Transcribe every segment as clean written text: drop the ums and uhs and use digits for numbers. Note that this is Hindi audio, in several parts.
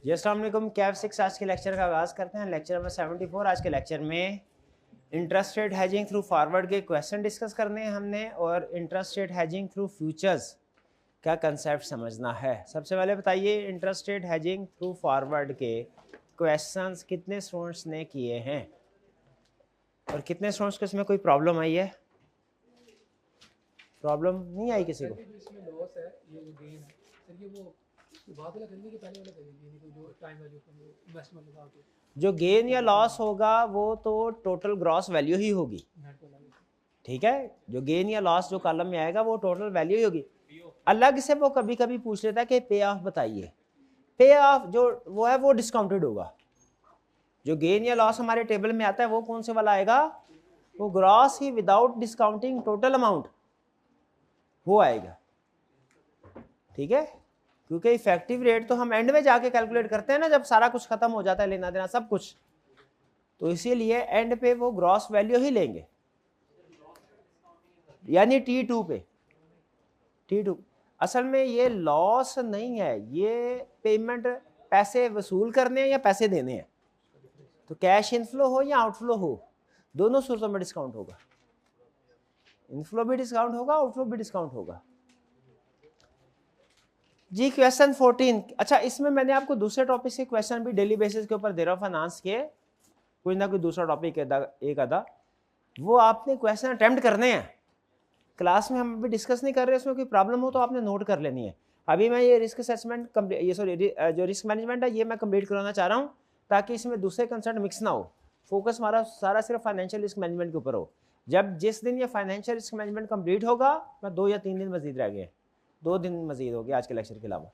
जी अस्सलाम वालेकुम। कैफ 6 आज के लेक्चर का आगाज़ करते हैं। Lecture number 74। आज के लेक्चर में interest rate hedging through forward के क्वेश्चन डिस्कस करने हैं हमने, और interest rate hedging through futures का कंसेप्ट समझना है। सबसे पहले बताइए, interest rate hedging through forward के क्वेश्चंस कितने स्टूडेंट्स ने किए हैं और कितने स्टूडेंट्स को इसमें कोई प्रॉब्लम आई है? प्रॉब्लम नहीं आई किसी को? इसमें लॉस है, ये जो गेन है सर, ये वो बात वाला करने के पहले वाला करेंगे, यानी जो टाइम है जो इन्वेस्टमेंट लगा के जो गेन या लॉस होगा वो तो टोटल ग्रॉस वैल्यू ही होगी, नेट वाला। ठीक है। जो गेन या लॉस जो कॉलम में आएगा वो टोटल वैल्यू ही होगी। अलग से वो कभी कभी पूछ लेता है कि पे ऑफ बताइए। पे ऑफ जो वो है वो डिस्काउंटेड होगा। जो गेन या लॉस हमारे टेबल में आता है वो कौन से वाला आएगा? वो ग्रॉस ही विदाउट डिस्काउंटिंग टोटल अमाउंट वो आएगा, ठीक है। क्योंकि इफेक्टिव रेट तो हम एंड में जाके कैलकुलेट करते हैं ना, जब सारा कुछ खत्म हो जाता है, लेना देना सब कुछ, तो इसीलिए एंड पे वो ग्रॉस वैल्यू ही लेंगे, यानी T2 पे। T2 असल में ये लॉस नहीं है, ये पेमेंट पैसे वसूल करने हैं या पैसे देने हैं। तो कैश इनफ्लो हो या आउटफ्लो हो, दोनों सूरतों में डिस्काउंट होगा। इनफ्लो भी डिस्काउंट होगा, आउटफ्लो भी डिस्काउंट होगा जी। क्वेश्चन 14। अच्छा, इसमें मैंने आपको दूसरे टॉपिक से क्वेश्चन भी डेली बेसिस के ऊपर दे रहा हूँ, फाइनेंस के कोई ना कोई दूसरा टॉपिक एक आधा, वो आपने क्वेश्चन अटेम्प्ट करने हैं। क्लास में हम अभी डिस्कस नहीं कर रहे, उसमें कोई प्रॉब्लम हो तो आपने नोट कर लेनी है। अभी मैं ये रिस्क असेसमेंट ये सॉरी जो रिस्क मैनेजमेंट है ये मैं कंप्लीट कराना चाह रहा हूँ, ताकि इसमें दूसरे कंसेप्ट मिक्स ना हो। फोकस हमारा सारा सिर्फ फाइनेंशियल रिस्क मैनेजमेंट के ऊपर हो। जब जिस दिन ये फाइनेंशियल रिस्क मैनेजमेंट कंप्लीट होगा, मैं 2 या 3 दिन मजीद रह गए, 2 दिन मजीद हो गए आज के लेक्चर के अलावा।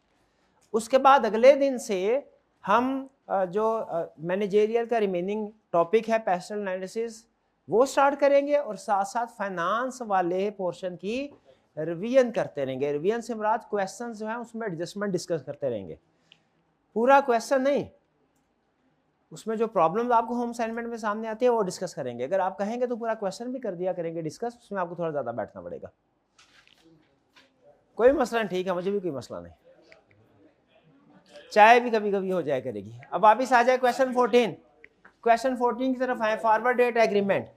उसके बाद अगले दिन से हम जो मैनेजेरियल का रिमेनिंग टॉपिक है पर्सनल एनालिसिस वो स्टार्ट करेंगे, और साथ साथ फाइनेंस वाले पोर्शन की रिवीजन करते रहेंगे। रिवीजन से मुराद क्वेश्चन जो है उसमें एडजस्टमेंट डिस्कस करते रहेंगे, पूरा क्वेश्चन नहीं। उसमें जो प्रॉब्लम आपको होम असाइनमेंट में सामने आती है वो डिस्कस करेंगे। अगर आप कहेंगे तो पूरा क्वेश्चन भी कर दिया करेंगे डिस्कस, उसमें आपको थोड़ा ज़्यादा बैठना पड़ेगा। कोई मसला नहीं, ठीक है, मुझे भी कोई मसला नहीं, चाहे भी कभी कभी हो जाए करेगी। अब वापिस आ जाए क्वेश्चन 14। क्वेश्चन 14 की तरफ आए। Forward date agreement.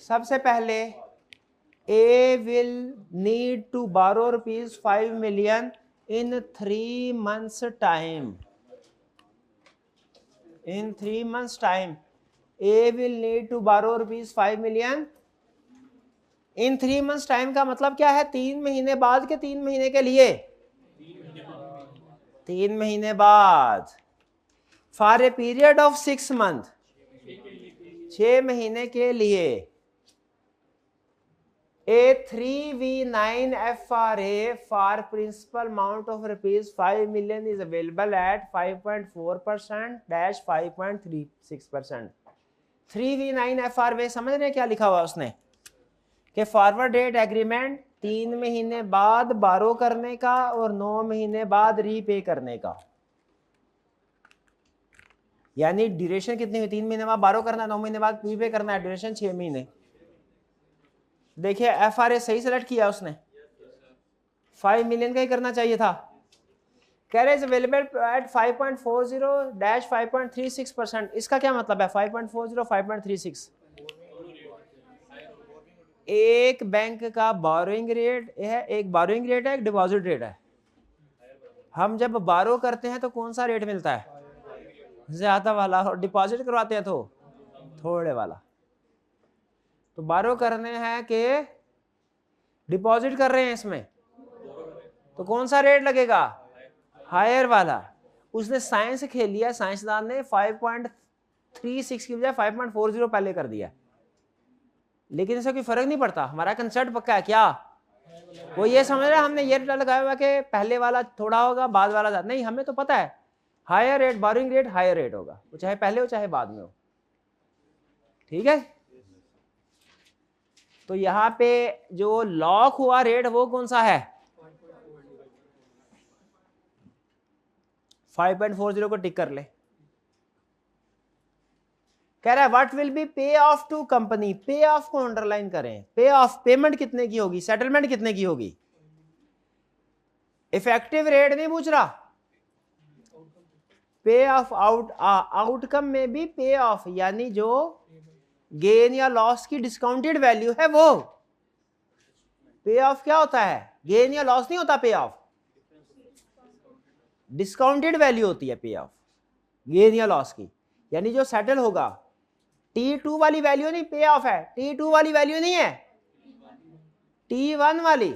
सबसे पहले ए विल नीड टू बारो ₹5 million in 3 months time. In 3 months time, A will need to borrow ₹5 million. In 3 months time का मतलब क्या है? 3 महीने बाद के 3 महीने के लिए, 3 महीने बाद। For a period of 6 months, 6 महीने के लिए। A 3V9 FRA for principal amount of ₹5 million is available at 5.4%-5.36%. 3V9 FRA समझ रहे हैं क्या लिखा हुआ उसने? कि फॉरवर्ड डेट एग्रीमेंट 3 महीने बाद बारो करने का और 9 महीने बाद रीपे करने का। यानी ड्यूरेशन कितनी हुई? 3 महीने बाद बारो करना, 9 महीने बाद रीपे करना है, ड्यूरेशन 6 महीने। देखिए FRA सही सेलेक्ट किया उसने, 5 मिलियन का ही करना चाहिए था। कह रहे अवेलेबल एट 5.40-5.36%। इसका क्या मतलब है? 5.40 5.36 एक बैंक का बोरोइंग रेट है, एक बोरोइंग रेट है, एक डिपॉजिट रेट है। हम जब बारो करते हैं तो कौन सा रेट मिलता है? ज्यादा वाला, और डिपॉजिट करवाते हैं तो थोड़े वाला। तो बारो करने हैं कि डिपॉजिट कर रहे हैं इसमें, तो कौन सा रेट लगेगा? हायर वाला। उसने साइंस खेल लिया, साइंसदान ने 5.36 की बजाय 5.40 पहले कर दिया, लेकिन इससे कोई फर्क नहीं पड़ता। हमारा कंसेप्ट पक्का है क्या? वो ये समझ रहा है हमने ये रेट लगाया हुआ कि पहले वाला थोड़ा होगा बाद वाला ज्यादा। नहीं, हमें तो पता है higher rate, borrowing rate higher rate होगा, वो चाहे पहले हो चाहे बाद में हो, ठीक है। तो यहाँ पे जो लॉक हुआ रेट वो कौन सा है? 5.40 को टिक कर ले। कह रहा है व्हाट विल बी पे ऑफ टू कंपनी। पे ऑफ को अंडरलाइन करें। पे ऑफ पेमेंट कितने की होगी, सेटलमेंट कितने की होगी? इफेक्टिव रेट नहीं पूछ रहा, पे ऑफ आउटकम में भी पे ऑफ यानी जो गेन या लॉस की डिस्काउंटेड वैल्यू है वो। पे ऑफ क्या होता है? गेन या लॉस नहीं होता, पे ऑफ डिस्काउंटेड वैल्यू होती है पे ऑफ गेन या लॉस की, यानी जो सेटल होगा। T2 वाली वैल्यू नहीं पे ऑफ है, T2 वाली वैल्यू नहीं है, T1 वाली,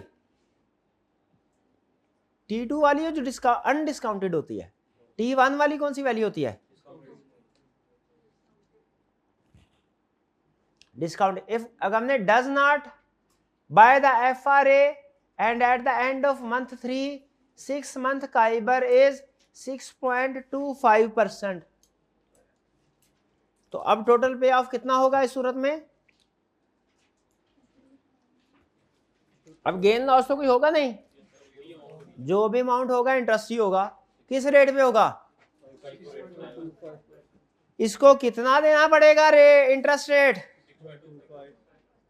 T2 वाली है जो अनडिस्काउंटेड होती है। T1 वाली कौन सी वैल्यू होती है? डिस्काउंट। इफ अगर हमने does not by the FRA and at the end of month 3 6 month KIBOR is 6.25%, तो अब टोटल पे ऑफ कितना होगा इस सूरत में? अब गेन लॉस तो कोई होगा नहीं, जो भी अमाउंट होगा इंटरेस्ट ही होगा। किस रेट पे होगा? इसको कितना देना पड़ेगा इंटरेस्ट रेट?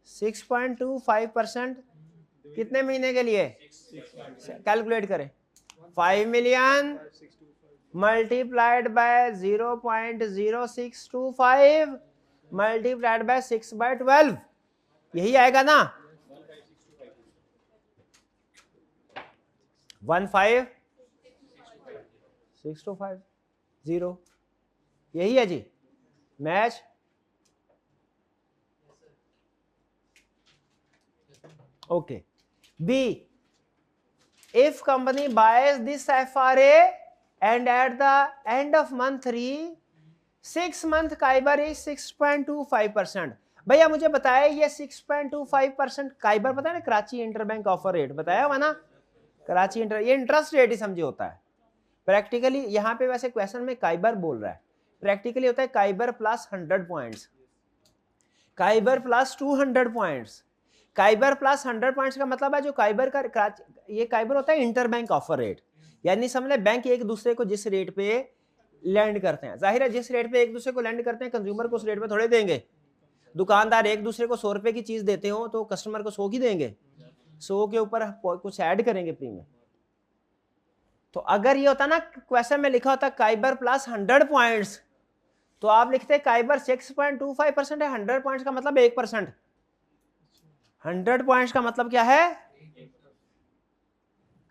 6.25%। कितने महीने के लिए? कैलकुलेट करें। 5 million multiplied by 0.0625 multiplied by 6/12, यही आएगा ना? 15625 यही है जी। Match? Okay. B, if company buys this FRA and at the end of month 3 6 month काइबर is 6.25%। भैया मुझे बताया ये 6.25% काइबर पता है ना, कराची इंटरबैंक ऑफर रेट बताया हुआ ना, कराची ये इंटरेस्ट रेट ही समझे होता है। प्रैक्टिकली यहाँ पे वैसे क्वेश्चन में काइबर बोल रहा है, प्रैक्टिकली होता है काइबर plus 100 points, काइबर plus 200 points. काइबर plus 100 points का मतलब है जो काइबर का ये काइबर होता है इंटरबैंक ऑफर रेट, यानी समझ लें बैंक एक दूसरे को जिस रेट पे लैंड करते हैं, जाहिर है जिस रेट पे एक दूसरे को लैंड करते हैं कंज्यूमर को उस रेट पे थोड़े देंगे। दुकानदार एक दूसरे को 100 रुपए की चीज देते हो तो कस्टमर को 100 की देंगे, 100 के ऊपर कुछ ऐड करेंगे प्रीमियम। तो अगर ये होता ना क्वेश्चन में लिखा होता काइबर प्लस 100 पॉइंट्स, तो आप लिखते काइबर 6.25% है, 100 पॉइंट्स का मतलब 1%। 100 पॉइंट्स का मतलब क्या है?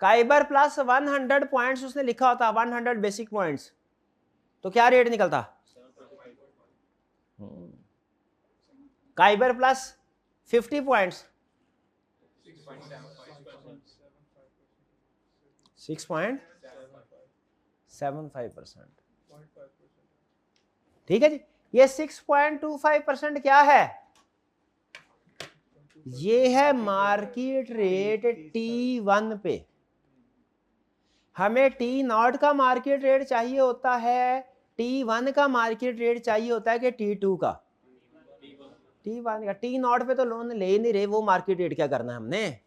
काइबर प्लस 100 पॉइंट्स उसने लिखा होता 100 बेसिक पॉइंट्स, तो क्या रेट निकलता? काइबर प्लस 50 पॉइंट्स 6.75%। ठीक है जी। ये 6.25% क्या है? ये है मार्केट रेट T1 पे। हमें T0 का मार्केट रेट चाहिए होता है, T1 का मार्केट रेट चाहिए होता है कि T2 का? T1 का। T0 पे तो लोन ले ही नहीं रहे, वो मार्केट रेट क्या करना है हमने?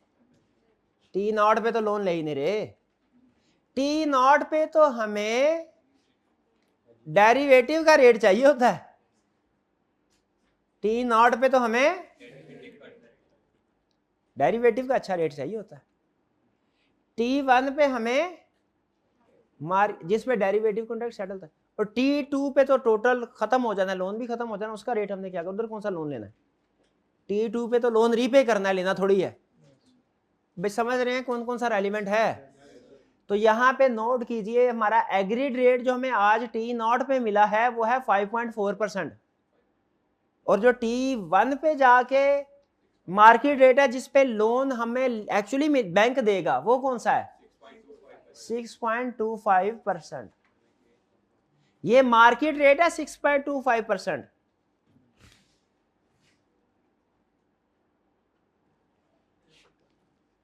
T0 पे तो लोन ले ही नहीं रहे। T0 पे तो हमें डेरिवेटिव का रेट चाहिए होता है, T0 पे तो हमें डेरिवेटिव का अच्छा रेट चाहिए होता है। T1 पे हमें जिसमें डेरिवेटिव कॉन्ट्रैक्ट सेटल था, और T2 पे तो टोटल खत्म हो जाना है, लोन भी खत्म हो जाना, उसका रेट हमने क्या कर, उधर कौन सा लोन लेना है? T2 पे तो लोन रीपे करना है, लेना थोड़ी है। भाई समझ रहे हैं कौन कौन सा रेलिवेंट है? तो यहाँ पे नोट कीजिए, हमारा एग्रीड रेट जो हमें आज T0 पे मिला है वो है 5.4%, और जो T1 पे जाके मार्केट रेट है जिसपे लोन हमें एक्चुअली बैंक देगा वो कौन सा है? 6.25%। ये मार्केट रेट है 6.25%।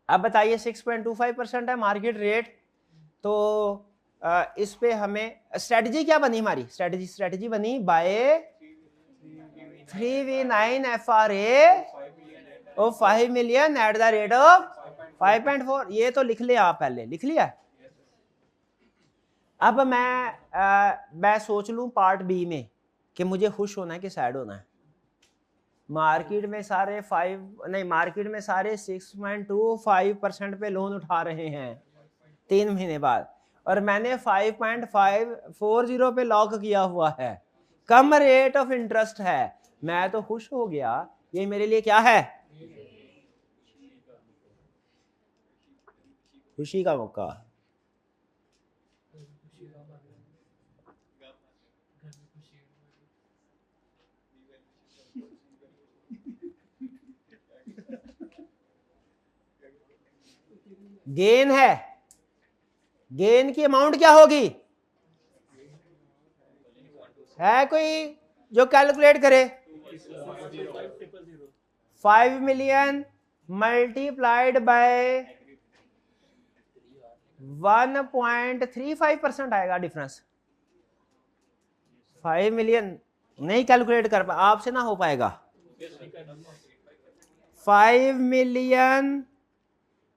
अब बताइए 6.25% है मार्केट रेट, तो इस पे हमें स्ट्रेटजी क्या बनी हमारी? स्ट्रेटजी बनी बाय 3V9 FRA और 5 million eight the rate of 5.4। ये तो लिख लिया आप, पहले लिख लिया। अब मैं सोच लूं पार्ट बी में कि मुझे खुश होना है कि सैड होना है। मार्केट में सारे 6.25% पे लोन उठा रहे हैं, 3 महीने बाद, और मैंने 5.540 पे लॉक किया हुआ है, कम रेट ऑफ इंटरेस्ट है, मैं तो खुश हो गया। ये मेरे लिए क्या है? खुशी का मौका। खुशी का मौका। घर में खुशी गेन है, गेन की अमाउंट क्या होगी? है कोई जो कैलकुलेट करे? 5 मिलियन मल्टीप्लाइड बाय 1.35% आएगा डिफरेंस। 5 मिलियन नहीं कैलकुलेट कर आपसे ना हो पाएगा। 5 मिलियन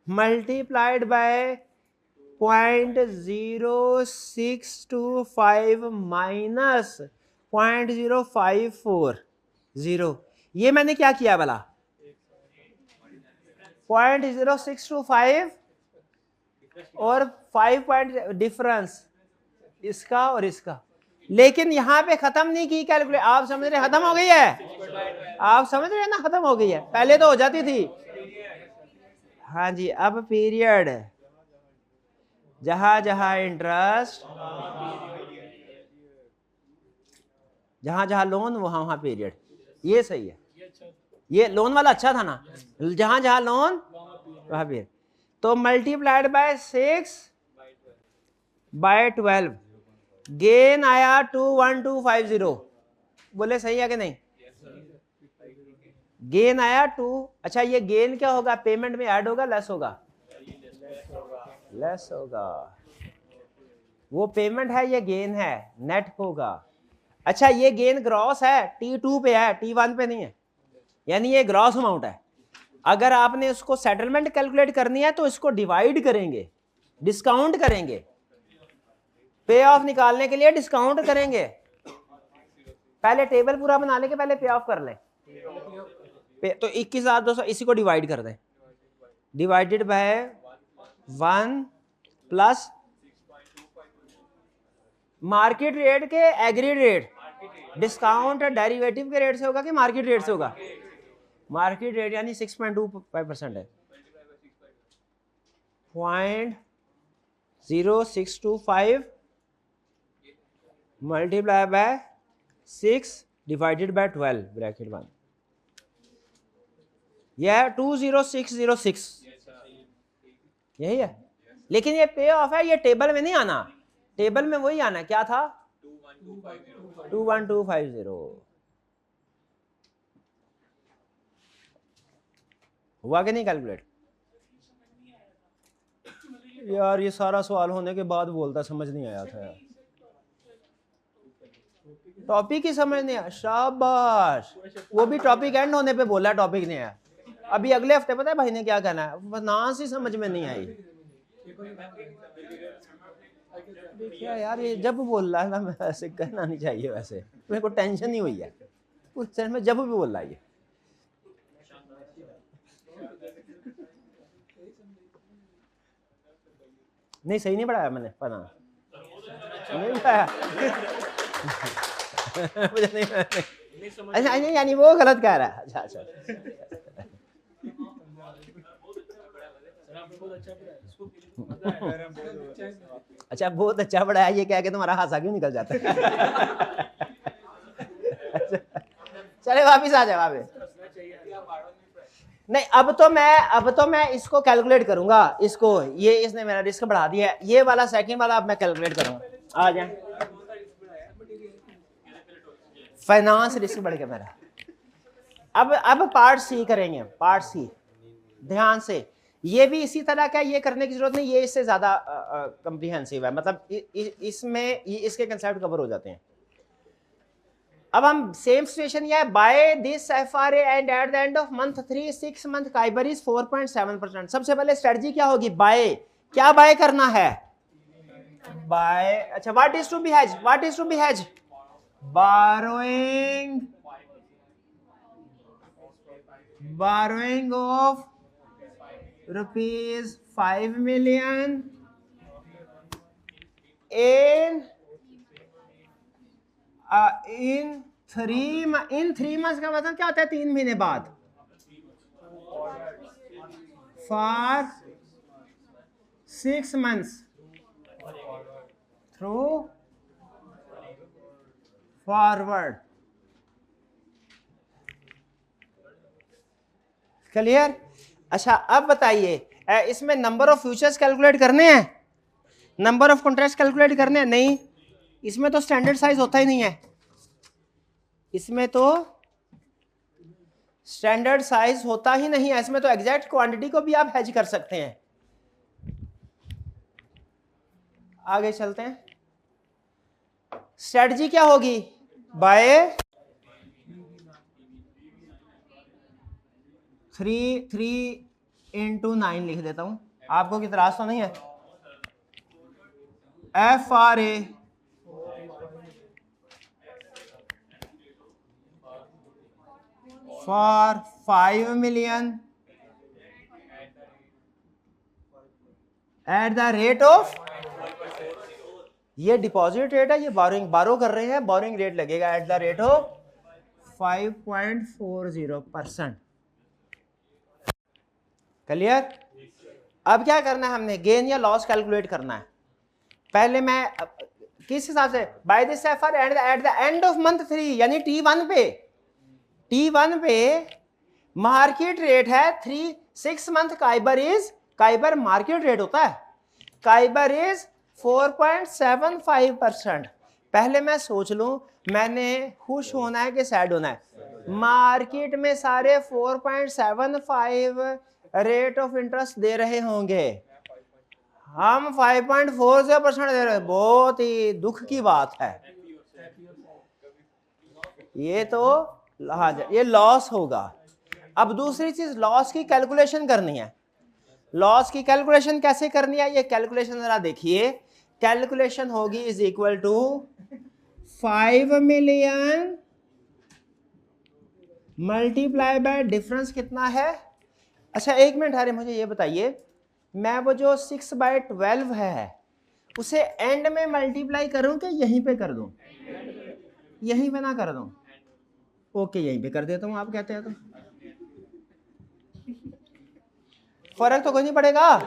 मल्टीप्लाइड बाय 0.0625 माइनस 0.0540, ये मैंने क्या किया भला? 0.0625 और 5 पॉइंट डिफरेंस इसका और इसका, लेकिन यहां पे खत्म नहीं की कैलकुलेट। आप समझ रहे खत्म हो गई है? आप समझ रहे हैं ना खत्म हो गई है, पहले तो हो जाती थी। हाँ जी, अब पीरियड जहां जहां इंटरेस्ट, जहां जहां लोन वहां वहां पीरियड, ये सही है। ये लोन वाला अच्छा था ना, जहां जहां लोन वहां पीरियड। तो मल्टीप्लाइड बाय 6/12, गेन आया 21250। बोले सही है कि नहीं? गेन आया 2। अच्छा, ये गेन क्या होगा? पेमेंट में ऐड होगा लेस होगा? लेस होगा। वो पेमेंट है, ये गेन है, नेट होगा। अच्छा, ये गेन ग्रॉस है, T2 पे है, T1 पे नहीं है, यानी ये ग्रॉस अमाउंट है। अगर आपने उसको सेटलमेंट कैलकुलेट करनी है तो इसको डिवाइड करेंगे, डिस्काउंट करेंगे, पे ऑफ निकालने के लिए डिस्काउंट करेंगे। पहले टेबल पूरा बनाने के पहले पे ऑफ कर लें। तो 21,200 इसी को डिवाइड कर दें, divided by 1 plus market rate के एग्रीड रेट, डिस्काउंट डेरिवेटिव के रेट से होगा कि मार्केट रेट से होगा? मार्केट रेट यानी 6.25% है, 0.0625 multiply by 6 divided by 12 bracket 1, यह 20606, यही है। लेकिन ये पे ऑफ है, ये टेबल में नहीं आना, टेबल में वही आना, क्या था? 21250। हुआ कि नहीं कैलकुलेट? यार ये सारा सवाल होने के बाद बोलता, समझ नहीं आया था यार, टॉपिक ही समझ नहीं आया। शाबाश, वो भी टॉपिक एंड होने पे बोला टॉपिक नहीं आया। अभी अगले हफ्ते पता है भाई ने क्या कहना है, फाइनेंस ही समझ में नहीं आई। देखिए यार, ये जब बोल रहा है ना, मैं ऐसे कहना नहीं चाहिए, वैसे मेरे को टेंशन ही हुई है उस सेंस में, जब भी बोल रहा है ये। नहीं सही नहीं पढ़ाया मैंने, पढ़ा नहीं पढ़ाया मुझे नहीं, अच्छा नहीं, यानी वो गलत कह रहा है। अच्छा अच्छा अच्छा, बहुत अच्छा पढ़ाया, ये कह के तुम्हारा हासा क्यों निकल जाता है? चले वापिस आ जाए वापिस। नहीं, अब तो मैं इसको कैलकुलेट करूंगा, इसको, ये इसने मेरा रिस्क बढ़ा दिया है, ये वाला सेकंड वाला अब मैं कैलकुलेट करूंगा। आ जाए, फाइनेंस रिस्क बढ़ गया मेरा। अब पार्ट सी करेंगे, पार्ट सी ध्यान से। ये भी इसी तरह का, ये करने की जरूरत नहीं, ये इससे ज्यादा कम्प्रीहेंसिव है, मतलब इसमें इसके कंसेप्ट कवर हो जाते हैं। अब हम सेम सिचुएशन, ये buy this FRA and at the end of month 3 6 month KIBOR is 4.7%। सबसे पहले स्ट्रेटजी क्या होगी? बाय, क्या बाय करना है? बाय, अच्छा, what is to be hedge? What is to be hedge? borrowing of rupees 5 million in 3 months का मतलब क्या होता है? 3 महीने बाद। For 6 months through forward. Clear? अच्छा अब बताइए, इसमें नंबर ऑफ फ्यूचर्स कैलकुलेट करने हैं, नंबर ऑफ कॉन्ट्रैक्ट्स कैलकुलेट करने हैं? नहीं, इसमें तो स्टैंडर्ड साइज होता ही नहीं है, इसमें तो स्टैंडर्ड साइज होता ही नहीं है, इसमें तो एग्जैक्ट क्वांटिटी को भी आप हेज कर सकते हैं। आगे चलते हैं, स्ट्रेटजी क्या होगी? बाय 3 लिख देता हूं, आपको इतराज तो नहीं है? FRA for 5 million eight the rate of, ये डिपॉजिट रेट है, ये बारो कर रहे हैं, बोरिंग रेट लगेगा eight the rate of 5.40%। Clear? अब क्या करना है हमने? गेन या लॉस कैलकुलेट करना है। पहले मैं किस हिसाब से? By this FRA at the end of month 3 यानी T1 पे मार्केट रेट है 6 मंथ काइबर मार्केट रेट होता है, काइबर इज 4.75%। पहले मैं सोच लूं मैंने खुश होना है कि सैड होना है? मार्केट में सारे 4.75 रेट ऑफ इंटरेस्ट दे रहे होंगे, हम 5.40% दे रहे हैं, बहुत ही दुख की बात है। ये तो हाँ, ये लॉस होगा। अब दूसरी चीज, लॉस की कैलकुलेशन करनी है। लॉस की कैलकुलेशन कैसे करनी है? ये कैलकुलेशन जरा देखिए, कैलकुलेशन होगी is equal to 5 million multiply by difference कितना है? अच्छा एक मिनट, अरे मुझे ये बताइए, मैं वो जो 6/12 है उसे एंड में मल्टीप्लाई करूं कि यहीं पे कर दूं? यहीं पे ना कर दूं? ओके यहीं पे कर देता हूं, आप कहते हैं तो फर्क तो कोई नहीं पड़ेगा,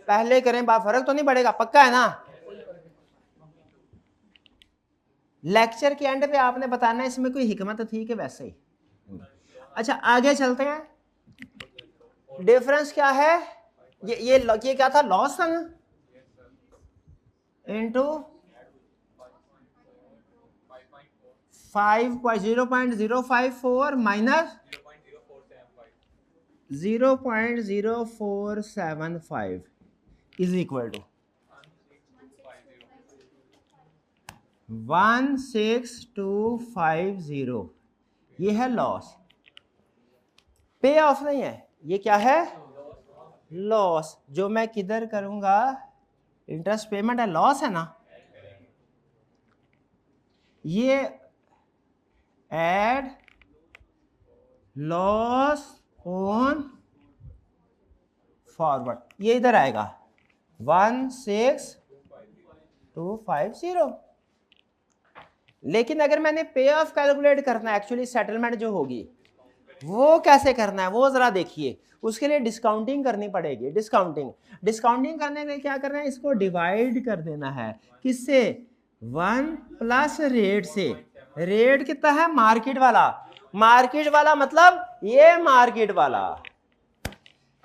पहले करें बात, फर्क तो नहीं पड़ेगा, पक्का है ना? लेक्चर के एंड पे आपने बताना है इसमें कोई हिकमत थी कि वैसे ही। अच्छा आगे चलते हैं, डिफरेंस क्या है? ये क्या था? लॉस था ना, इनटू 0.054 माइनस 0.0475 इज इक्वल टू 16250। ये है लॉस, पे ऑफ नहीं है, ये क्या है? लॉस। जो मैं किधर करूंगा? इंटरेस्ट पेमेंट है, लॉस है ना? ये एड लॉस ऑन फॉरवर्ड, ये इधर आएगा 16250। लेकिन अगर मैंने पे ऑफ कैलकुलेट करना है, एक्चुअली सेटलमेंट जो होगी वो कैसे करना है वो जरा देखिए। उसके लिए डिस्काउंटिंग करनी पड़ेगी। डिस्काउंटिंग करने में क्या करना है? इसको डिवाइड कर देना है, किससे? 1 प्लस रेट से। रेट कितना है? मार्केट वाला मतलब ये मार्केट वाला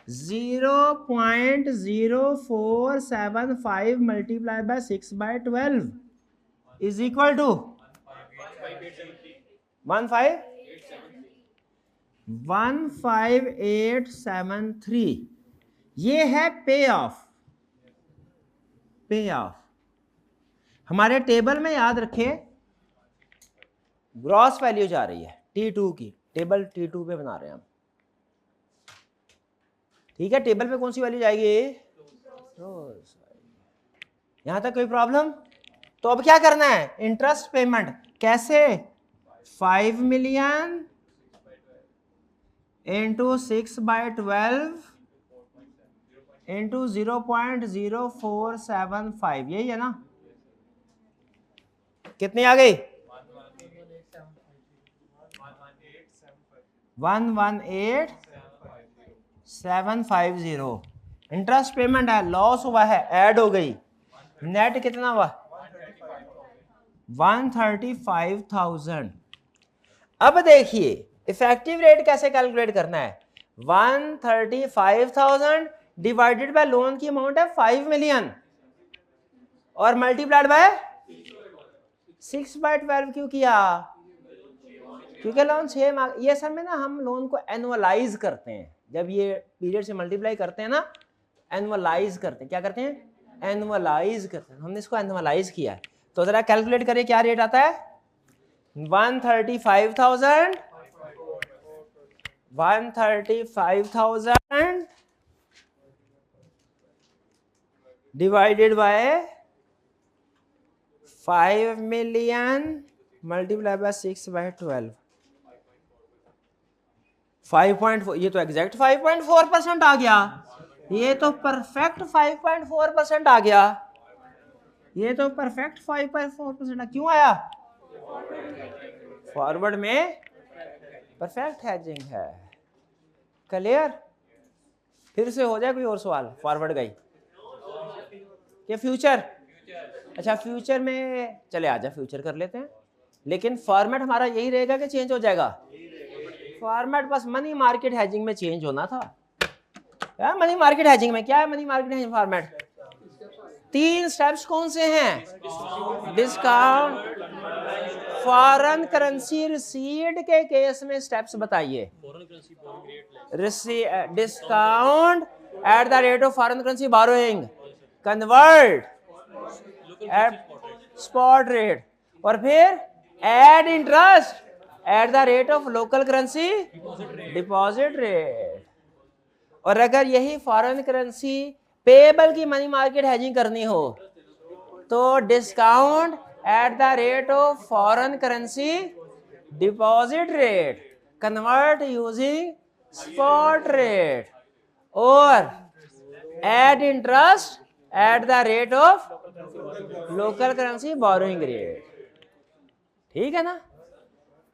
0.0475 multiply by 6/12 is equal to 15873। ये है पे ऑफ। हमारे टेबल में याद रखें ग्रॉस वैल्यू जा रही है T2 की, टेबल T2 पे बना रहे हैं हम, ठीक है? टेबल पे कौन सी वैल्यू जाएगी? यहां तक कोई प्रॉब्लम? तो अब क्या करना है? इंटरेस्ट पेमेंट कैसे? 5 million इंटू 6/12 इंटू 0.0475, यही है ना? कितनी आ गई? 118,750। इंटरेस्ट पेमेंट है, लॉस हुआ है, ऐड हो गई, नेट कितना हुआ? 135,000। अब देखिए इफेक्टिव रेट कैसे कैलकुलेट करना है। 135,000 डिवाइडेड बाय लोन की अमाउंट है 5 मिलियन और मल्टीप्लाइड बाय 6/12 क्यों किया? क्योंकि लोन 6 माह, ये सर में ना हम लोन को एनुअलाइज करते हैं, जब ये पीरियड से मल्टीप्लाई करते हैं ना, एनुअलाइज करते हैं। क्या करते हैं? एनुअलाइज करते हैं। हमने इसको एनुअलाइज किया है, तो जरा कैलकुलेट करें क्या रेट आता है। 135,000 divided by 5 million multiply by 6/12, 5.4। ये तो एग्जैक्ट 5.4% आ गया, ये तो परफेक्ट 5.4% आ गया, ये तो परफेक्ट 5.4% क्यों आया? फॉरवर्ड में परफेक्ट हैजिंग है। क्लियर? फिर से हो जाए कोई और सवाल फॉरवर्ड गई कि फ्यूचर? अच्छा फ्यूचर में चले आजा, फ्यूचर कर लेते हैं, लेकिन फॉर्मेट हमारा यही रहेगा कि चेंज हो जाएगा? फॉर्मेट बस मनी मार्केट हैजिंग में चेंज होना था। क्या मनी मार्केट हैजिंग में क्या है? Money market hedging format 3 steps कौन से हैं? डिस्काउंट, फॉरेन करेंसी रिसीट के केस में स्टेप्स बताइए। Discount at the rate of foreign currency borrowing, convert at spot rate, और फिर add interest at the rate of local currency deposit rate. और अगर यही फॉरेन करेंसी पेएबल की मनी मार्केट हैजिंग करनी हो तो discount at the rate of foreign currency deposit rate, convert using spot rate, और add interest at the rate of local currency borrowing rate. ठीक है ना?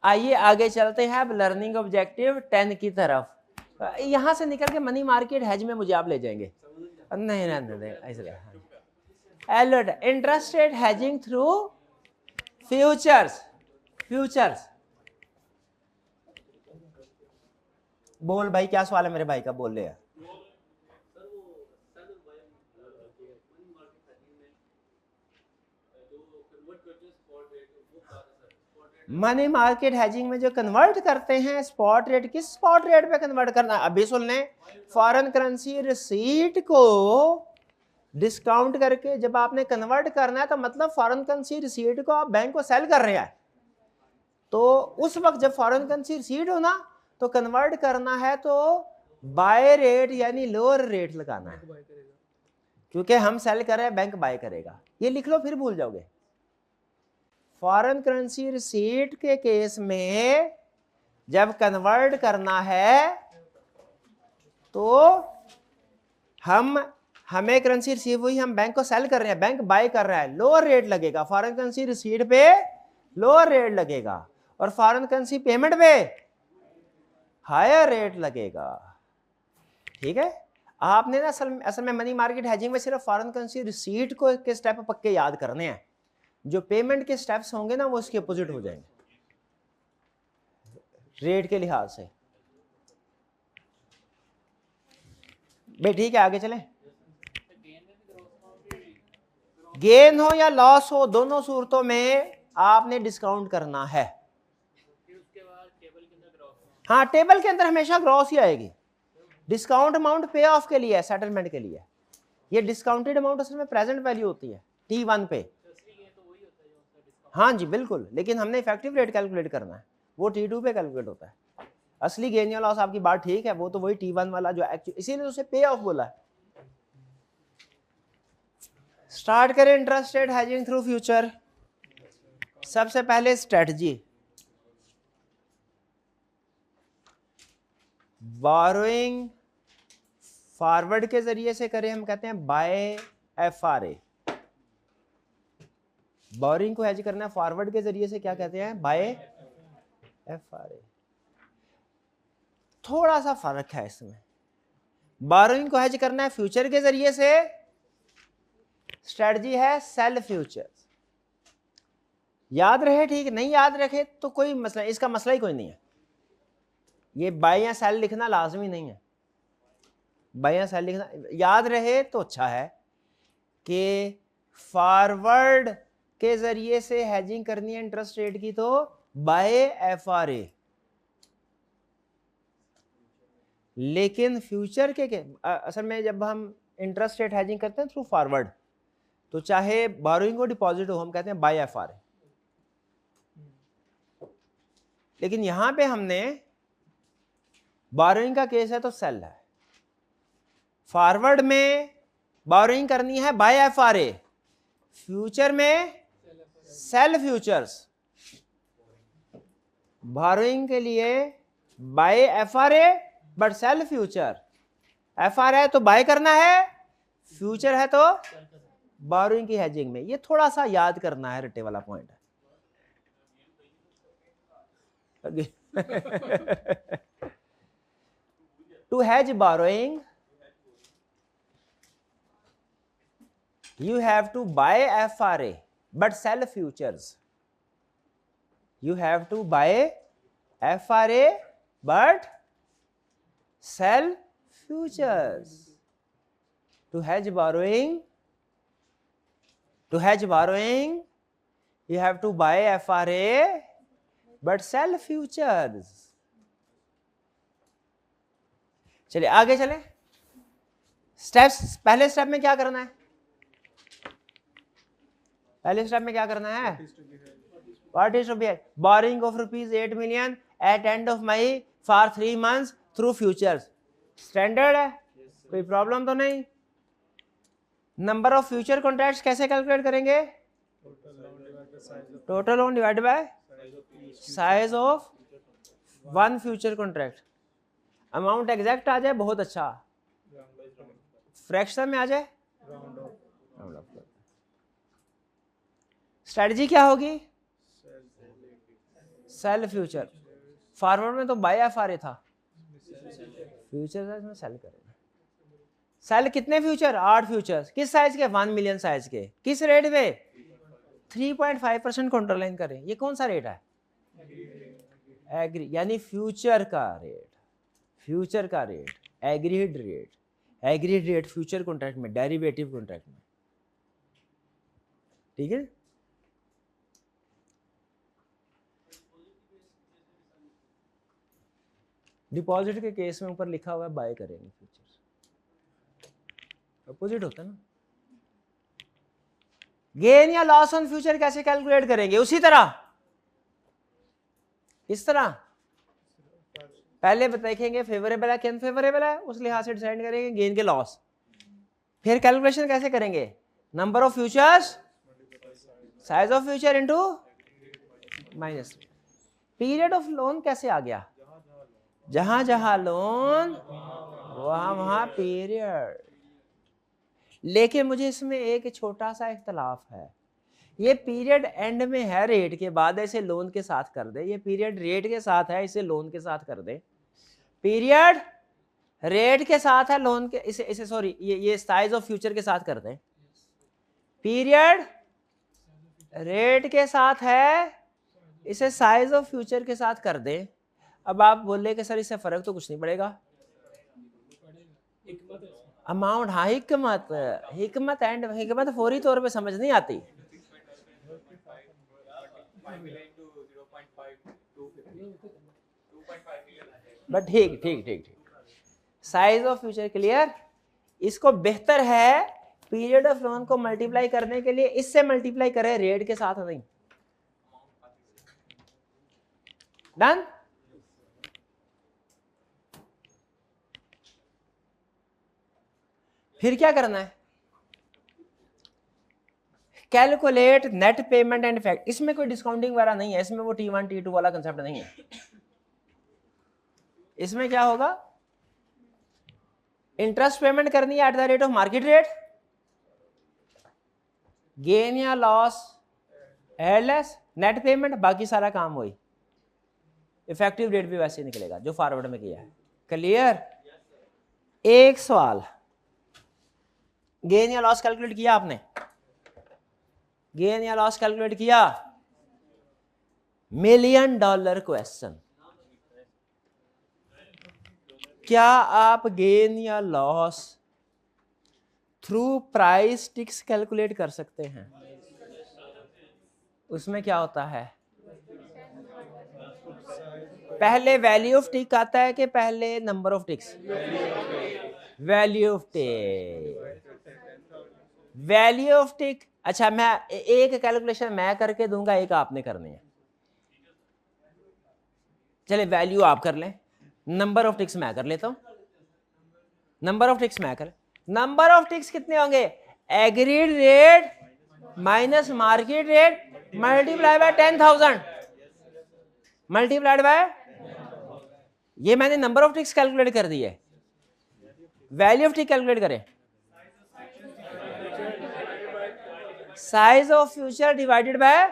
आइए आगे चलते हैं अब लर्निंग ऑब्जेक्टिव 10 की तरफ। यहां से निकल के मनी मार्केट हैज में मुझे आप ले जाएंगे? नहीं ऐसे alert interest rate hedging through futures. Futures बोल भाई, क्या सवाल है मेरे भाई का? बोल ले यार। मनी मार्केट हैजिंग में जो कन्वर्ट करते हैं स्पॉट रेट, किस स्पॉट रेट पे कन्वर्ट करना? अभी सुन लें, फॉरेन करेंसी रिसीट को डिस्काउंट करके जब आपने कन्वर्ट करना है तो मतलब फॉरेन करेंसी रिसीट को आप बैंक को सेल कर रहे हैं, तो उस वक्त जब फॉरेन करेंसी रिसीट हो ना तो कन्वर्ट करना है तो बाय रेट यानी लोअर रेट लगाना है, क्योंकि हम सेल कर रहे हैं, बैंक बाय करेगा। ये लिख लो फिर भूल जाओगे। फॉरेन करेंसी रिसीट के केस में जब कन्वर्ट करना है तो हमें करेंसी रिसीव हुई, हम बैंक को सेल कर रहे हैं, बैंक बाय कर रहा है, लोअर रेट लगेगा। फॉरेन करेंसी रिसीट पे लोअर रेट लगेगा और फॉरेन करेंसी पेमेंट पे हायर रेट लगेगा। ठीक है? आपने ना असल में मनी मार्केट हैजिंग में सिर्फ फॉरेन करेंसी रिसीट को के स्टेप पक्के याद करने हैं, जो पेमेंट के स्टेप्स होंगे ना वो इसके अपोजिट हो जाएंगे रेट के लिहाज से। भाई ठीक है, आगे चलें। गेन हो या लॉस हो, दोनों सूरतों में आपने डिस्काउंट करना है। हाँ, टेबल के अंदर हमेशा ग्रॉस ही आएगी। डिस्काउंट अमाउंट पे ऑफ के लिए है, सेटलमेंट के लिए। ये डिस्काउंटेड अमाउंट असल में प्रेजेंट वैल्यू होती है T1 पे। हाँ जी बिल्कुल, लेकिन हमने इफेक्टिव रेट कैलकुलेट करना है, वो T2 पे कैलकुलेट होता है। असली गेन या लॉस आपकी बात ठीक है, वो तो वही T1 वाला जो एक्चुअली, इसीलिए उसे पे ऑफ बोला है। स्टार्ट करें interest rate hedging through future. सबसे पहले स्ट्रेटजी, बोरोइंग फॉरवर्ड के जरिए से करें, हम कहते हैं बाय FRA। बोरिंग को हेज करना है फॉरवर्ड के जरिए से, क्या कहते हैं, बाय FRA। थोड़ा सा फर्क है इसमें, बोरिंग को हेज करना है फ्यूचर के जरिए से, स्ट्रेटजी है सेल फ्यूचर। याद रहे, ठीक, नहीं याद रखे तो कोई मसला, इसका मसला ही कोई नहीं है। ये बाय या सेल लिखना लाजमी नहीं है, बाय या सेल लिखना याद रहे तो अच्छा है कि फॉरवर्ड के जरिए से हेजिंग करनी है इंटरेस्ट रेट की तो बाय FRA, लेकिन फ्यूचर के असल में जब हम इंटरेस्ट रेट हेजिंग करते हैं थ्रू फॉरवर्ड, तो चाहे बोरोइंग हो डिपॉजिट हो, हम कहते हैं बाय FRA। लेकिन यहां पे हमने बोरोइंग का केस है तो सेल है, फॉरवर्ड में बोरोइंग करनी है बाय FRA, फ्यूचर में सेल फ्यूचर्स। बोरोइंग के लिए buy FRA but sell future, FRA है तो बाय करना है, फ्यूचर है तो बोरोइंग की हेजिंग में। ये थोड़ा सा याद करना है, रट्टे वाला पॉइंट है। To hedge borrowing, you have to buy FRA but sell futures. You have to buy FRA but sell futures. To hedge borrowing, you have to buy FRA but sell futures. चलिए आगे चले, स्टेप्स। पहले स्टेप में क्या करना है, पहले स्टेप में क्या करना है, what is to be borrowing of ₹8 million at end of May for 3 months through futures. Standard है, कोई प्रॉब्लम तो नहीं। नंबर ऑफ फ्यूचर कॉन्ट्रैक्ट्स कैसे कैलकुलेट करेंगे, total loan divide by size of one future contract. Amount exact आ जाए बहुत अच्छा, फ्रैक्शन में आ जाए स्ट्रेटजी क्या होगी, सेल फ्यूचर। फॉरवर्ड में तो बाय FRA था, फ्यूचर में सेल करेंगे। सेल कितने फ्यूचर, 8 फ्यूचर्स, किस साइज के, 1 million साइज के, किस रेट पे, 3.5% कॉन्ट्रोलाइन करें। ये कौन सा रेट है, एग्री, यानी फ्यूचर का रेट, फ्यूचर का rate, agreed rate, agreed rate future contract में, डेरिवेटिव कॉन्ट्रैक्ट में, ठीक है। डिपॉजिट के केस में ऊपर लिखा हुआ है बाय करेंगे फ्यूचर्स, अपोजिट होता है ना। गेन या लॉस ऑन फ्यूचर कैसे कैलकुलेट करेंगे, उसी तरह, इस तरह पहले देखेंगे फेवरेबल है कि अनफेवरेबल है, उस लिहाज से डिसाइड करेंगे गेन के लॉस। फिर कैलकुलेशन कैसे करेंगे, number of futures, size of future into minus period of loan. कैसे आ गया, जहां जहां लोन वहां वहां पीरियड। लेकिन मुझे इसमें एक छोटा सा इख्तलाफ है, ये पीरियड एंड में है रेट के बाद, इसे लोन के साथ कर दे। ये पीरियड रेट के साथ है, इसे लोन के साथ कर दे। पीरियड रेट के साथ है, लोन के इसे सॉरी ये साइज ऑफ फ्यूचर के साथ कर दे। पीरियड रेट के साथ है, इसे साइज ऑफ फ्यूचर के साथ कर दे। अब आप बोले कि सर इससे फर्क तो कुछ नहीं पड़ेगा, अमाउंट, हाँ हिकमत, हिकमत एंड हिकमत फौरी तौर पे समझ नहीं आती। बट ठीक ठीक ठीक ठीक, साइज ऑफ फ्यूचर क्लियर। इसको बेहतर है पीरियड ऑफ लोन को मल्टीप्लाई करने के लिए इससे मल्टीप्लाई करें, रेट के साथ नहीं। डन। फिर क्या करना है, calculate net payment and effect. इसमें कोई डिस्काउंटिंग वगैरह नहीं है, इसमें वो T1 T2 वाला कंसेप्ट नहीं है। इसमें क्या होगा, इंटरेस्ट पेमेंट करनी है eight the rate of market rate, gain या लॉस एलएस नेट पेमेंट, बाकी सारा काम वही, इफेक्टिव डेट भी वैसे ही निकलेगा जो फॉरवर्ड में किया है। क्लियर? एक सवाल, गेन या लॉस कैलकुलेट किया आपने? गेन या लॉस कैलकुलेट किया? $1,000,000 क्वेश्चन, क्या आप गेन या loss through price ticks calculate कर सकते हैं? उसमें क्या होता है, पहले वैल्यू ऑफ टिक आता है कि पहले number of ticks? Value of tick, value of tick. अच्छा, मैं एक कैलकुलेशन मैं करके दूंगा, एक आपने करनी है। चले वैल्यू आप कर लें, नंबर ऑफ टिक्स मैं कर लेता हूं। नंबर ऑफ टिक्स मैं कर, नंबर ऑफ टिक्स कितने होंगे? Agreed rate minus market rate multiply by 10,000 multiplied by, ये मैंने नंबर ऑफ टिक्स कैलकुलेट कर दी है। वैल्यू ऑफ टिक कैलकुलेट करें, size of future divided by,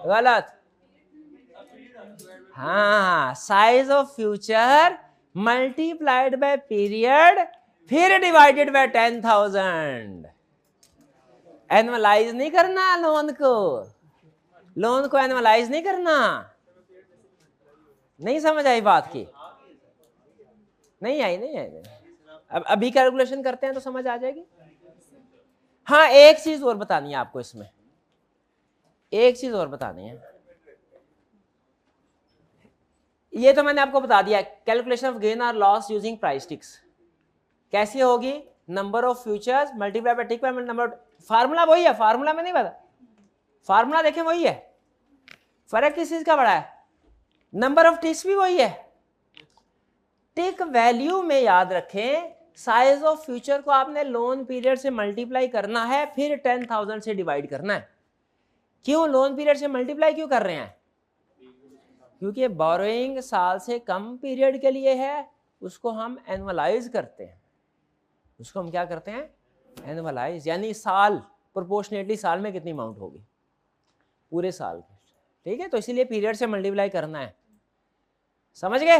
गलत, हाँ, size of future multiplied by period फिर डिवाइडेड बाय 10,000। एनुअलाइज नहीं करना लोन को एनुअलाइज नहीं करना। नहीं समझ आई बात की? नहीं आई। अब अभी कैलकुलेशन करते हैं तो समझ आ जाएगी। हाँ, एक चीज और बतानी है आपको, इसमें एक चीज और बतानी है। ये तो मैंने आपको बता दिया, कैलकुलेशन ऑफ गेन और लॉस यूजिंग प्राइस टिक्स कैसी होगी? Number of futures multiply by tick by number, formula वही है, फार्मूला में नहीं पता, फार्मूला देखें वही है, फर्क किस चीज का बड़ा है? नंबर ऑफ टिक्स भी वही है। टिक वैल्यू में याद रखें, साइज ऑफ फ्यूचर को आपने लोन पीरियड से मल्टीप्लाई करना है, फिर 10,000 से डिवाइड करना है। क्यों लोन पीरियड से मल्टीप्लाई क्यों कर रहे हैं? क्योंकि बोरोइंग साल से कम पीरियड के लिए है, उसको हम एनुअलाइज करते हैं। उसको हम क्या करते हैं? एनुअलाइज, यानी साल प्रोपोर्शनेटली साल में कितनी अमाउंट होगी पूरे साल की, ठीक है? तो इसीलिए पीरियड से मल्टीप्लाई करना है, समझ गए?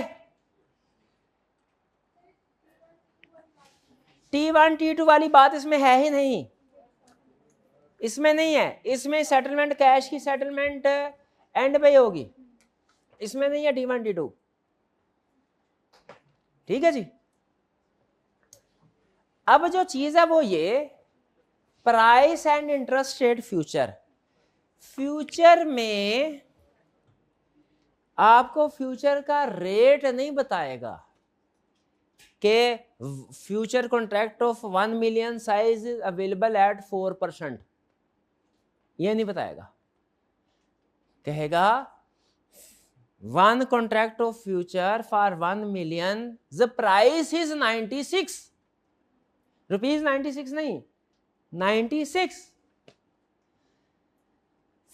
T1 T2 वाली बात इसमें है ही नहीं, इसमें नहीं है। इसमें सेटलमेंट, कैश की सेटलमेंट एंड पे होगी, इसमें नहीं है T1 T2, ठीक है जी। अब जो चीज है वो ये, price and interest rate future, future में आपको फ्यूचर का रेट नहीं बताएगा कि future contract of 1 million size is available at 4%, ये नहीं बताएगा। कहेगा 1 contract of future for 1 million, the price is 96 rupees, 96 नहीं 96।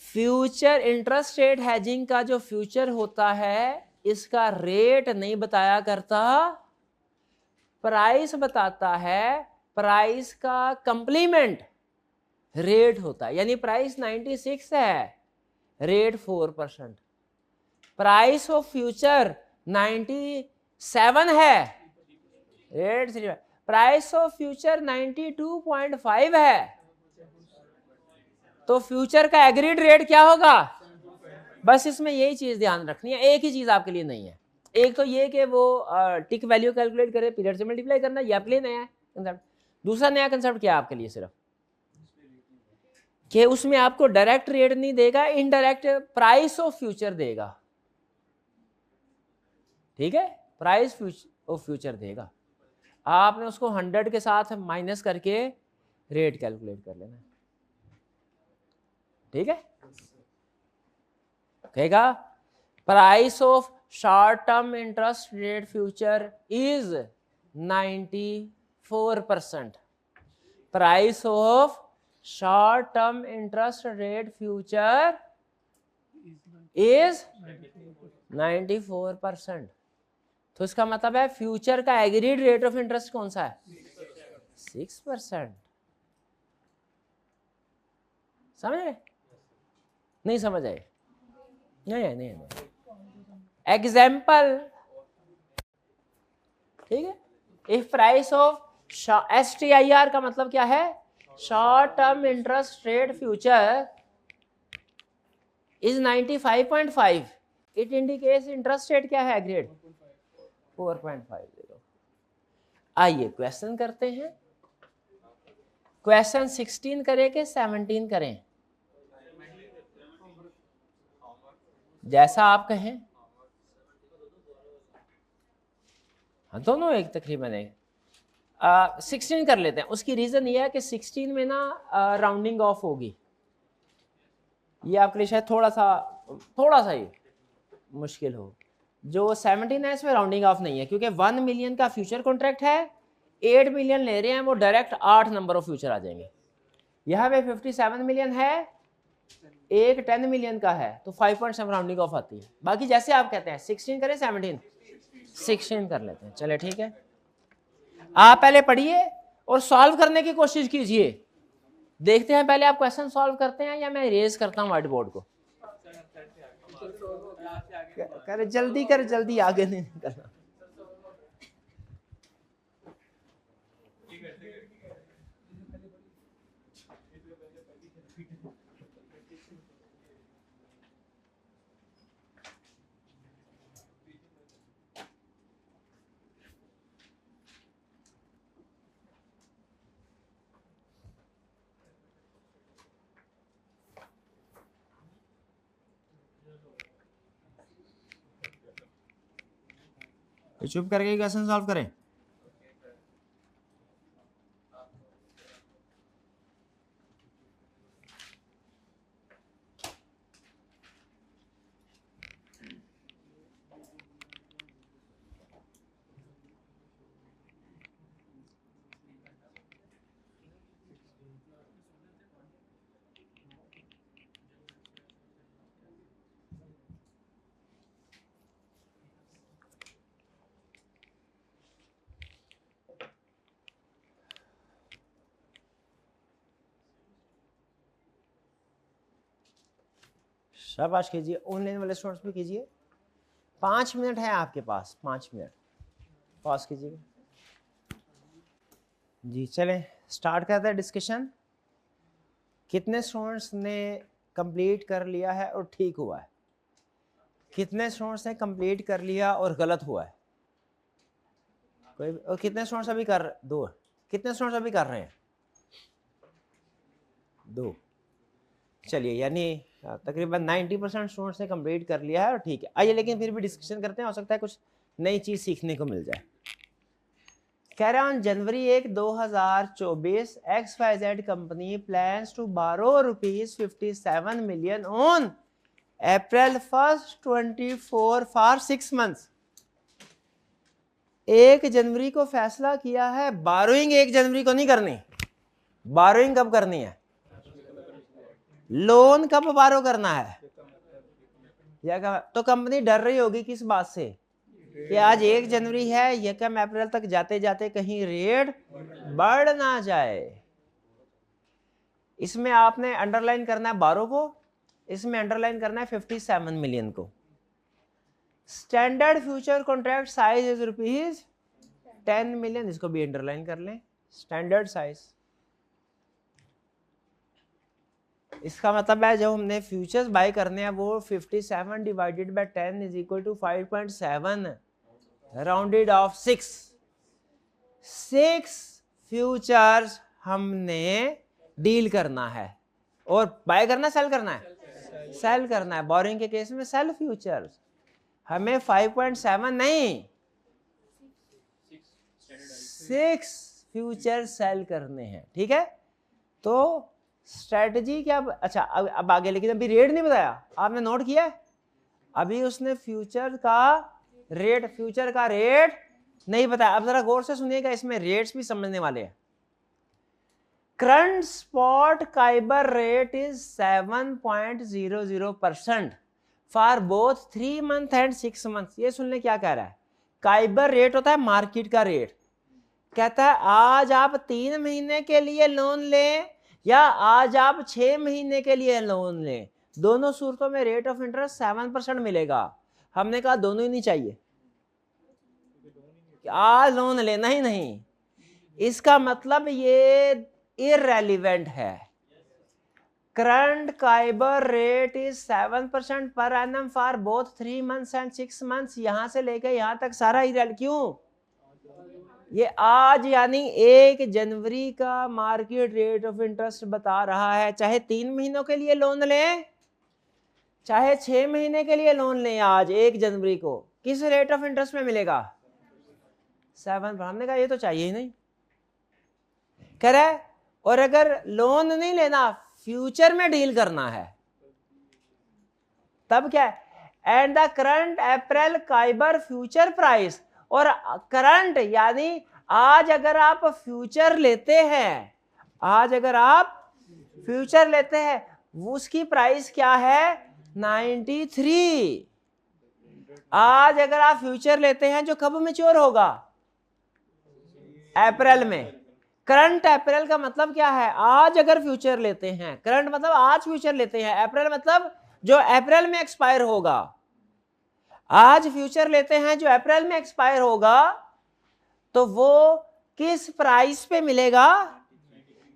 फ्यूचर इंटरेस्ट रेट हैजिंग का जो फ्यूचर होता है, इसका रेट नहीं बताया करता, प्राइस बताता है। प्राइस का कंप्लीमेंट रेट होता है, यानी प्राइस 96 है, रेट 4%। प्राइस ऑफ फ्यूचर 97 है, रेट 3%। प्राइस ऑफ फ्यूचर 92.5 है, तो फ्यूचर का एग्रीड रेट क्या होगा? बस इसमें यही चीज ध्यान रखनी है, एक ही चीज आपके लिए नहीं है। एक तो ये कि वो टिक वैल्यू कैलकुलेट करे, पीरियड से मल्टीप्लाई करना, ये आपके लिए नया है कंसेप्ट। दूसरा नया कंसेप्ट क्या है आपके लिए? सिर्फ कि उसमें आपको डायरेक्ट रेट नहीं देगा, इनडायरेक्ट प्राइस ऑफ फ्यूचर देगा, ठीक है? प्राइस ऑफ फ्यूचर देगा, आपने उसको 100 के साथ माइनस करके रेट कैलकुलेट कर लेना, ठीक है? कहेगा price of short term interest rate future is 94%, price of short term interest rate future is 94%। तो इसका मतलब है फ्यूचर का एग्रीड रेट ऑफ इंटरेस्ट कौन सा है? 6%, समझ रहे? नहीं समझ आए? नहीं। एग्जाम्पल, ठीक है। इफ प्राइस ऑफ STIR का मतलब क्या है? Short term interest rate future is 95.5, it indicates interest rate क्या है? ग्रेड 4.50। आइए क्वेश्चन करते हैं। क्वेश्चन 16 करें कि 17 करें? जैसा आप कहें। हाँ, दोनों एक तकरीबन है। 16 कर लेते हैं। उसकी रीज़न ये है कि 16 में ना राउंडिंग ऑफ होगी। ये आपके लिए शायद थोड़ा सा ही मुश्किल हो। जो 17 है इसमें राउंडिंग ऑफ नहीं है, क्योंकि 1 मिलियन का फ्यूचर कॉन्ट्रैक्ट है, 8 मिलियन ले रहे हैं, वो डायरेक्ट 8 नंबर ऑफ फ्यूचर आ जाएंगे। यहाँ पे 57 मिलियन है, एक 10 मिलियन का है, तो 5.7 राउंडिंग ऑफ आती है। बाकी जैसे आप कहते हैं 16 करें 17? 16 कर लेते हैं, चले ठीक है। आप पहले पढ़िए और सॉल्व करने की कोशिश कीजिए। देखते हैं पहले आप क्वेश्चन सॉल्व करते हैं या मैं इरेज करता हूं व्हाइट बोर्ड को। कर जल्दी आगे नहीं निकलना। चुप करके क्वेश्चन सॉल्व करें। शाबाश कीजिए, ऑनलाइन वाले स्टूडेंट्स भी कीजिए। 5 मिनट है आपके पास, 5 मिनट पॉज कीजिएगा जी। चलें स्टार्ट करते हैं डिस्कशन। कितने स्टूडेंट्स ने कंप्लीट कर लिया है और ठीक हुआ है? कितने स्टूडेंट्स ने कंप्लीट कर लिया और गलत हुआ है? कोई? और कितने स्टूडेंट्स अभी कर? 2। कितने स्टूडेंट्स अभी कर रहे हैं? 2। चलिए, यानी तकरीबन 90% स्टूडेंट्स ने कंप्लीट कर लिया है और ठीक है। आइए लेकिन फिर भी डिस्कशन करते हैं, हो सकता है कुछ नई चीज़ सीखने को मिल जाए। कह रहा हूँ जनवरी 1, 2024 XYZ कंपनी प्लान्स टू बारो ₹57 million on April 1, 2024 for 6 months. 1 जनवरी को फैसला किया है बारोइंग 1 जनवरी को नहीं करनी। बारोइंग कब करनी है? लोन कब बारो करना है? या तो कंपनी डर रही होगी किस बात से कि आज 1 जनवरी है, ये कम अप्रैल तक जाते जाते कहीं रेट बढ़ ना जाए। इसमें आपने अंडरलाइन करना है बारो को, इसमें अंडरलाइन करना है 57 मिलियन को। Standard future contract size is ₹10 million, इसको भी अंडरलाइन कर लें। स्टैंडर्ड साइज, इसका मतलब है जब हमने फ्यूचर्स बाय करने हैं वो 57 divided by 10 is equal to 5.7 rounded off 6 futures हमने डील करना है। और बाय करना, सेल करना है? सेल करना है। बोरिंग के केस में सेल फ्यूचर्स। हमें 5.7 नहीं, 6 फ्यूचर सेल करने हैं, ठीक है। तो स्ट्रेटजी क्या? अच्छा अब आगे, लेकिन अभी रेट नहीं बताया, आपने नोट किया है? अभी उसने फ्यूचर का रेट नहीं बताया। अब जरा गौर से सुनिएगा, इसमें रेट्स भी समझने वाले हैं। Current spot काइबर rate is 7.00% for both 3 month and 6 month. ये सुनने क्या कह रहा है? काइबर रेट होता है मार्केट का रेट। कहता है आज आप 3 महीने के लिए लोन लें या आज आप 6 महीने के लिए लोन लें, दोनों सूरतों में रेट ऑफ इंटरेस्ट 7% मिलेगा। हमने कहा दोनों ही नहीं चाहिए, आज लोन लेना ही नहीं, इसका मतलब ये इररेलेवेंट है। Current काइबर rate is 7% per annum for both 3 months and 6 months। यहां से लेकर यहां तक सारा क्यों, ये आज यानी 1 जनवरी का मार्केट रेट ऑफ इंटरेस्ट बता रहा है। चाहे 3 महीनों के लिए लोन लें, चाहे 6 महीने के लिए लोन लें, आज 1 जनवरी को किस रेट ऑफ इंटरेस्ट में मिलेगा? 7। हमने कहा ये तो चाहिए ही नहीं, कह रहा है। और अगर लोन नहीं लेना, फ्यूचर में डील करना है, तब क्या है? And the current April काइबर future price. और करंट यानी आज अगर आप फ्यूचर लेते हैं, आज अगर आप फ्यूचर लेते हैं, उसकी प्राइस क्या है? 93। आज अगर आप फ्यूचर लेते हैं जो कब मैच्योर होगा? अप्रैल में। करंट अप्रैल का मतलब क्या है? आज अगर फ्यूचर लेते हैं, करंट मतलब आज फ्यूचर लेते हैं, अप्रैल मतलब जो अप्रैल में एक्सपायर होगा। आज फ्यूचर लेते हैं जो अप्रैल में एक्सपायर होगा, तो वो किस प्राइस पे मिलेगा?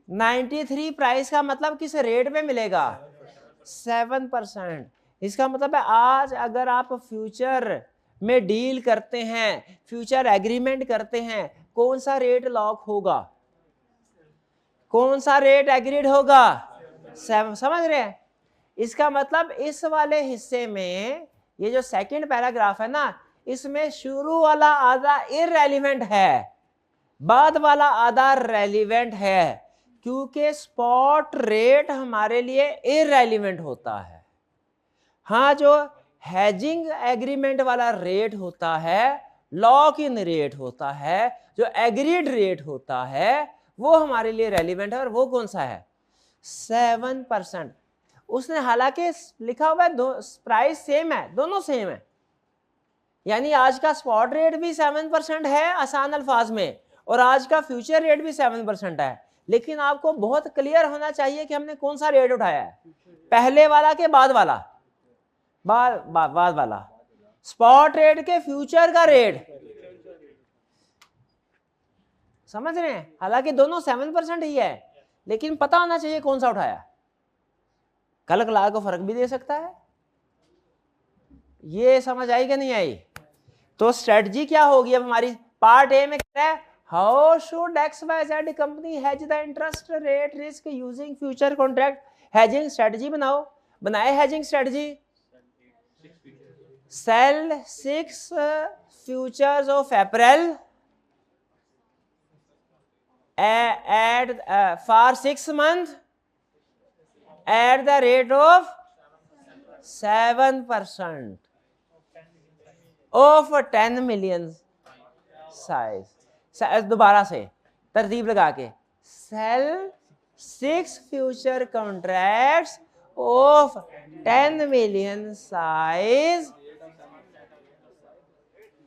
93 प्राइस का मतलब किस रेट पे मिलेगा? 7%। इसका मतलब है आज अगर आप फ्यूचर में डील करते हैं, फ्यूचर एग्रीमेंट करते हैं, कौन सा रेट लॉक होगा? कौन सा रेट एग्रीड होगा? 7। समझ रहे हैं? इसका मतलब इस वाले हिस्से में ये जो सेकंड पैराग्राफ है ना, इसमें शुरू वाला आधा इररेलेवेंट है, बाद वाला आधा रेलिवेंट है, क्योंकि स्पॉट रेट हमारे लिए इररेलेवेंट होता है। हाँ, जो हेजिंग एग्रीमेंट वाला रेट होता है, लॉक इन रेट होता है, जो एग्रीड रेट होता है, वो हमारे लिए रेलिवेंट है। और वो कौन सा है? 7%। उसने हालांकि लिखा हुआ है प्राइस सेम है, दोनों सेम है, यानी आज का स्पॉट रेट भी 7% है आसान अल्फाज में, और आज का फ्यूचर रेट भी 7% है। लेकिन आपको बहुत क्लियर होना चाहिए कि हमने कौन सा रेट उठाया है, पहले वाला के बाद वाला? बाद वाला। स्पॉट रेट के फ्यूचर का रेट, समझ रहे हैं? हालांकि दोनों 7% ही है, लेकिन पता होना चाहिए कौन सा उठाया। कल क्लास को फर्क भी दे सकता है। ये समझ आई कि नहीं आई? तो स्ट्रेटजी क्या होगी अब हमारी? पार्ट ए में कह रहा है how should XYZ company hedge the interest rate risk using future contract. Hedging strategy बनाओ। बनाए hedging strategy. Sell 6 futures of April at for 6 months at the rate of 7% of 10 million size। दोबारा से तरतीब लगा के, sell 6 future contracts of 10 million size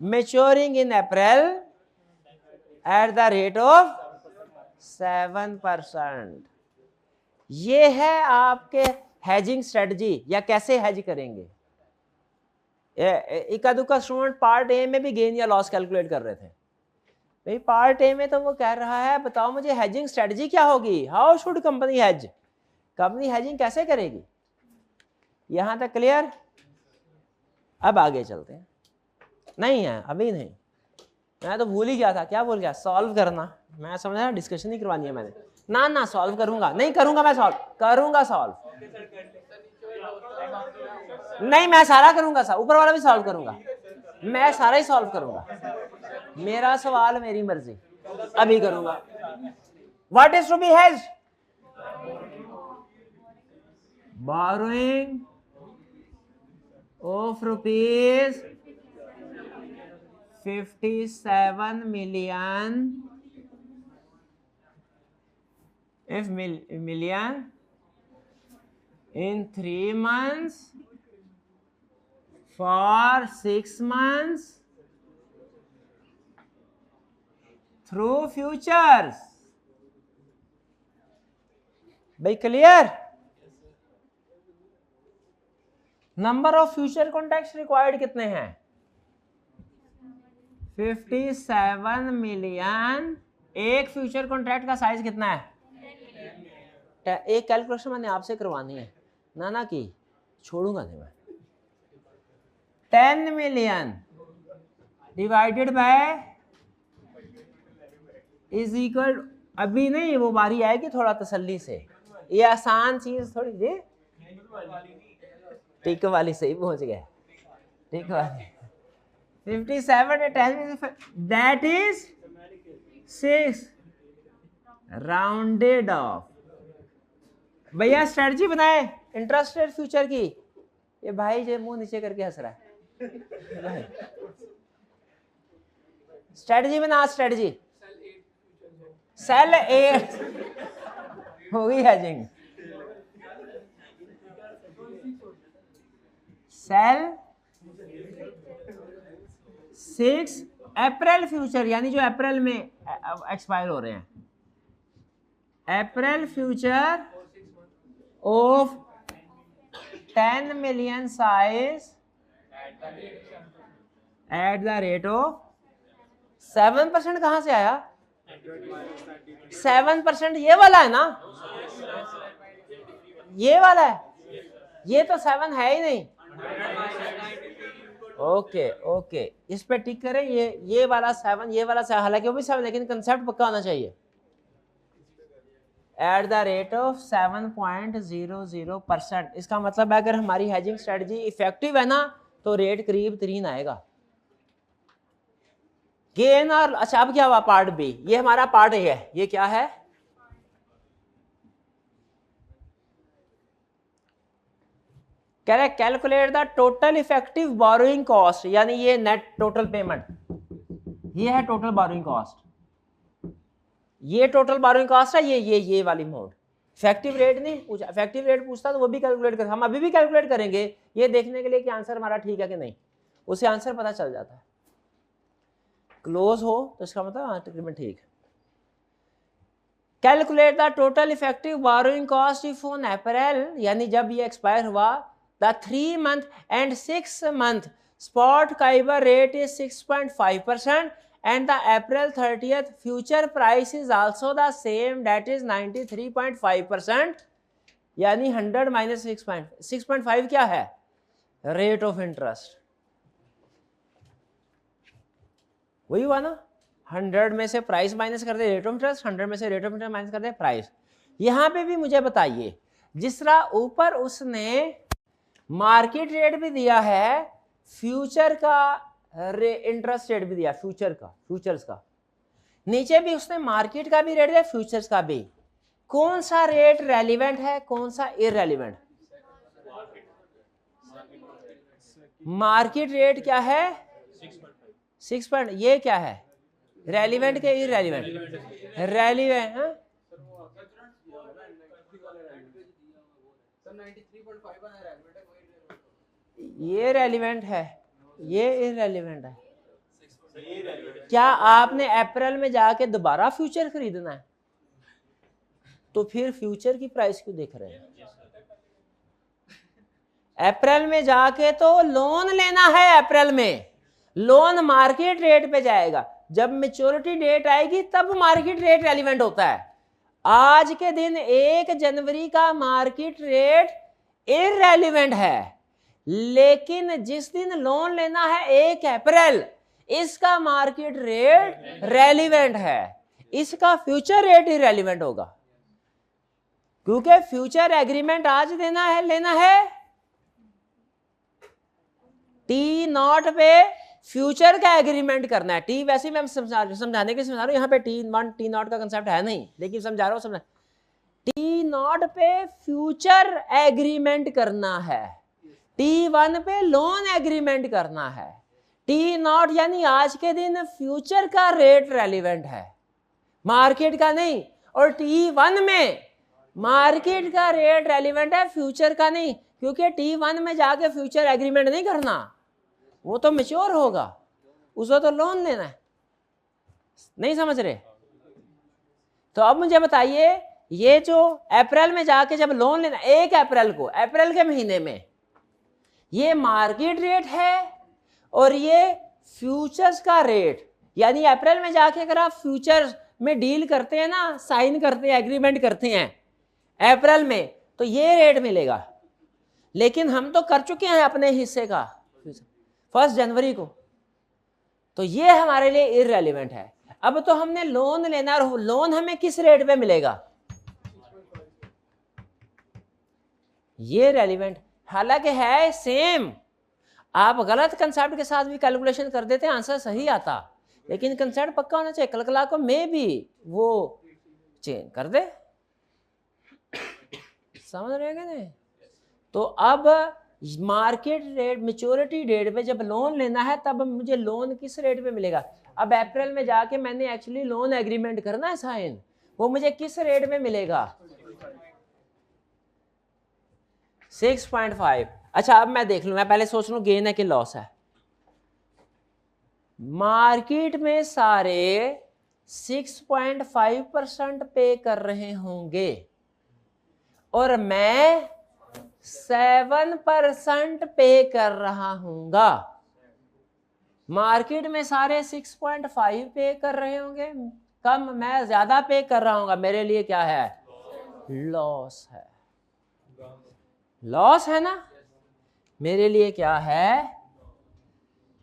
maturing in April at the rate of 7%। ये है आपके हेजिंग स्ट्रेटजी, या कैसे हेज करेंगे। इक्का दुक्का स्टूडेंट पार्ट ए में भी गेन या लॉस कैलकुलेट कर रहे थे। भाई पार्ट ए में तो वो कह रहा है बताओ मुझे हेजिंग स्ट्रेटजी क्या होगी, how should company hedge, company hedging कैसे करेगी। यहां तक क्लियर? अब आगे चलते हैं। नहीं है अभी नहीं, मैं तो भूल ही गया था। क्या बोल गया? सॉल्व करना। मैं समझा डिस्कशन ही करवानी है मैंने। ना सॉल्व करूंगा, नहीं करूंगा, मैं सॉल्व करूंगा। सॉल्व नहीं, मैं सारा करूंगा, ऊपर वाला भी सॉल्व करूंगा, मैं सारा ही सॉल्व करूंगा। मेरा सवाल मेरी मर्जी, अभी करूंगा। What is to be hedged? borrowing of rupees 57 million, if million in 3 months for 6 months through futures। भाई clear? Number of future contracts required कितने हैं? 57 मिलियन। एक फ्यूचर कॉन्ट्रैक्ट का साइज कितना है? एक कैलकुलेशन मैंने आपसे करवानी है ना की छोड़ूंगा नहीं मैं। 10 million divided by is equal, अभी नहीं, वो बारी आएगी थोड़ा तसल्ली से, ये आसान चीज थोड़ी जी। टिक वाली सही पहुंच गए, टिक वाली 57 10 दैट इज 6 राउंडेड ऑफ। भैया स्ट्रेटजी बनाए इंटरेस्ट रेट फ्यूचर की। ये भाई जो मुंह नीचे करके हंस रहा है, स्ट्रेटजी बना, स्ट्रेटजी सेल 8 हो गई हेजिंग, सेल 6 अप्रैल फ्यूचर, यानी जो अप्रैल में एक्सपायर हो रहे हैं, April future of 10 million size at the rate of 7%। कहां से आया? 7% ये वाला है ना, ये वाला है, ये तो 7 है ही नहीं। ओके ओके, इस पे टिक करें, ये वाला 7, ये वाला 7, हालांकि वो भी 7 लेकिन कंसेप्ट पक्का होना चाहिए। Eight the rate of 7.00%। इसका मतलब है अगर हमारी हेजिंग स्ट्रेटजी इफेक्टिव है ना तो रेट करीब 3 आएगा। गेन और अच्छा, अब क्या हुआ पार्ट बी, ये हमारा पार्ट ए है, ये क्या है? कह रहे calculate the total effective borrowing cost, यानी ये नेट टोटल पेमेंट, ये है टोटल बोरोइंग कॉस्ट, ये टोटल बोरोइंग कॉस्ट है, ये वाली अमाउंट। इफेक्टिव रेट नहीं पूछा, इफेक्टिव रेट पूछता तो वो भी कैलकुलेट कर, हम अभी भी कैलकुलेट करेंगे ये देखने के लिए कि आंसर हमारा ठीक है कि नहीं, उसे आंसर पता चल जाता है। क्लोज हो तो इसका मतलब तकरीबन ठीक। Calculate the total effective borrowing cost if on April, यानी जब ये एक्सपायर हुआ, the 3 month and 6 month spot Kaiba rate is 6.5% and the April 30th future price is also the same, that is 93.5%, यानी 100 minus 6.5 क्या है? Rate of interest. वही हुआ ना, 100 में से प्राइस माइनस कर दे रेट ऑफ इंटरेस्ट, 100 में से रेट ऑफ इंटरेस्ट माइनस कर दे प्राइस। यहां पे भी मुझे बताइए, जिस तरह ऊपर उसने मार्केट रेट भी दिया है, फ्यूचर का इंटरेस्ट रेट भी दिया, फ्यूचर का, फ्यूचर्स का, नीचे भी उसने मार्केट का भी रेट दिया, फ्यूचर्स का भी। कौन सा रेट रेलिवेंट है, कौन सा इररेलिवेंट? मार्केट रेट क्या है? 6. ये क्या है? रेलिवेंट के इररेलिवेंट? रेलिवेंट है, ये रेलिवेंट है, ये इररेलिवेंट है। क्या आपने अप्रैल में जाके दोबारा फ्यूचर खरीदना है? तो फिर फ्यूचर की प्राइस क्यों देख रहे हैं? अप्रैल में जाके तो लोन लेना है, अप्रैल में लोन मार्केट रेट पे जाएगा, जब मैच्योरिटी डेट आएगी तब मार्केट रेट रेलिवेंट होता है। आज के दिन 1 जनवरी का मार्केट रेट इररेलिवेंट है, लेकिन जिस दिन लोन लेना है 1 अप्रैल, इसका मार्केट रेट रेलिवेंट है, इसका फ्यूचर रेट इररेलिवेंट होगा, क्योंकि फ्यूचर एग्रीमेंट आज देना है, लेना है T0 पे फ्यूचर का एग्रीमेंट करना है। टी वैसे मैं समझाने के समझा रहा हूं, यहाँ पे T1 T0 का कंसेप्ट है नहीं, लेकिन समझा रहा हूं, समझा T0 पे फ्यूचर एग्रीमेंट करना है, T1 पे लोन एग्रीमेंट करना है। T0 यानी आज के दिन फ्यूचर का रेट रेलिवेंट है, मार्केट का नहीं, और T1 में मार्केट का रेट रेलिवेंट है, फ्यूचर का नहीं, क्योंकि T1 में जाके फ्यूचर एग्रीमेंट नहीं करना, वो तो मैच्योर होगा, उसको तो लोन लेना है। नहीं समझ रहे? तो अब मुझे बताइए, ये जो अप्रैल में जाके जब लोन लेना, 1 अप्रैल को, अप्रैल के महीने में, ये मार्केट रेट है और ये फ्यूचर्स का रेट, यानी अप्रैल में जाके अगर आप फ्यूचर्स में डील करते हैं ना, साइन करते हैं, एग्रीमेंट करते हैं अप्रैल में, तो ये रेट मिलेगा। लेकिन हम तो कर चुके हैं अपने हिस्से का 1 जनवरी को, तो ये हमारे लिए इररेलेवेंट है। अब तो हमने लोन लेना, और लोन हमें किस रेट पे मिलेगा, ये रेलिवेंट, हालांकि है सेम। आप गलत कंसेप्ट के साथ भी कैलकुलेशन कर देते हैं, आंसर सही आता, लेकिन कंसेप्ट पक्का होना चाहिए। कल कला को में भी वो चेंज कर दे, समझ रहे हैं नहीं? तो अब मार्केट रेट मैच्योरिटी डेट पे जब लोन लेना है, तब मुझे लोन किस रेट पे मिलेगा। अब अप्रैल में जाके मैंने एक्चुअली लोन एग्रीमेंट करना है साइन, वो मुझे किस रेट में मिलेगा, 6.5। अच्छा अब मैं देख लूं, मैं पहले सोच लूं गेन है कि लॉस है। मार्केट में सारे 6.5% पे कर रहे होंगे और मैं 7% पे कर रहा हूंगा। मार्केट में सारे 6.5 पे कर रहे होंगे, कम मैं ज्यादा पे कर रहा हूंगा, मेरे लिए क्या है, लॉस है। लॉस है ना, मेरे लिए क्या है,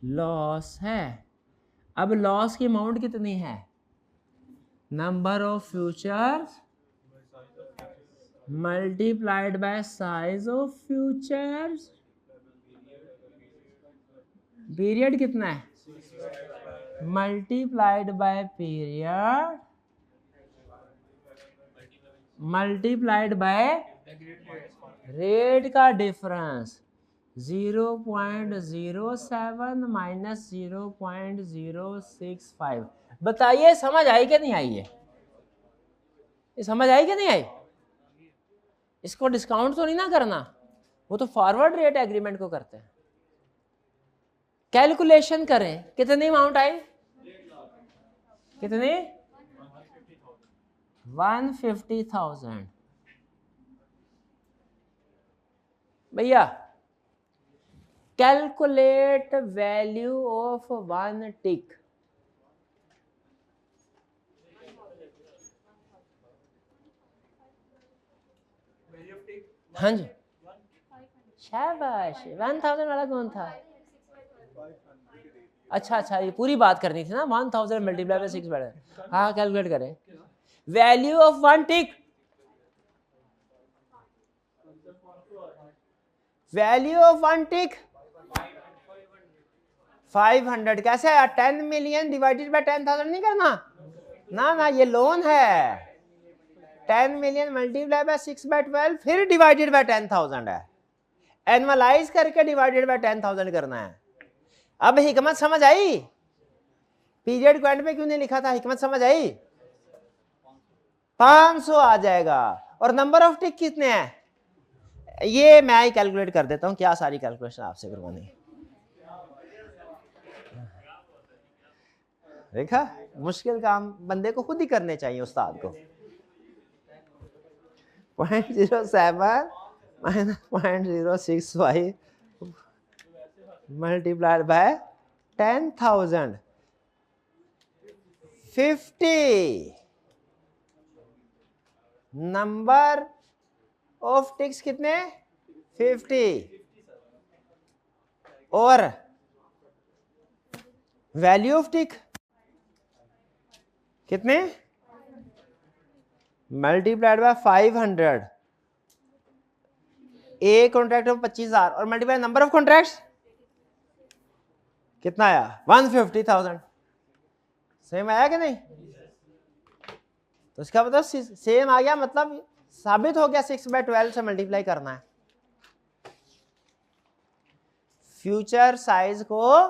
लॉस है। अब लॉस की अमाउंट कितनी है, number of futures multiplied by size of futures, period कितना है, multiplied by period multiplied by rate का डिफरेंस 0.07 माइनस 0.065। बताइए समझ आई कि नहीं आई है, ये समझ आई कि नहीं आई? इसको डिस्काउंट तो नहीं ना करना, वो तो फॉरवर्ड रेट एग्रीमेंट को करते हैं। कैलकुलेशन करें, कितनी अमाउंट आई, कितनी, 150,000। भैया कैलकुलेट वैल्यू ऑफ 1 टिक। हाँ जी, शाबाश, 1000 वाला कौन था? अच्छा, ये पूरी बात करनी थी ना, 1000 मल्टीप्लाई बाय 6 बैठे। हाँ कैलकुलेट करें value of 1 tick, value of 1 टिक 500। कैसे आया, 10 मिलियन डिवाइडेड बाय 10,000 नहीं करना ना, ये लोन है। 10 मिलियन मल्टीप्लाई बाय 6/12 फिर डिवाइडेड बाय 10,000 है, एनुअलाइज करके डिवाइडेड बाय 10,000 करना है। अब हिकमत समझ आई, पीरियड को एंड में क्यों नहीं लिखा था, हिकमत समझ आई, 500 आ जाएगा। और नंबर ऑफ टिक कितने हैं, ये मैं ही कैलकुलेट कर देता हूं, क्या सारी कैलकुलेशन आपसे करवानी है। देखा, मुश्किल काम बंदे को खुद ही करने चाहिए, उस्ताद को। 0.07 माइनस 0.065 multiplied by 10,000, 50। Number of ticks कितने, 50। और वैल्यू ऑफ टिक कितने, मल्टीप्लाइड बाय 500। एक कॉन्ट्रैक्ट में 25,000 और मल्टीप्लाई नंबर ऑफ कॉन्ट्रैक्ट्स कितना आया, 150,000। सेम आया कि नहीं? तो इसका मतलब सेम आ गया, मतलब साबित हो गया 6/12 से मल्टीप्लाई करना है। फ्यूचर साइज को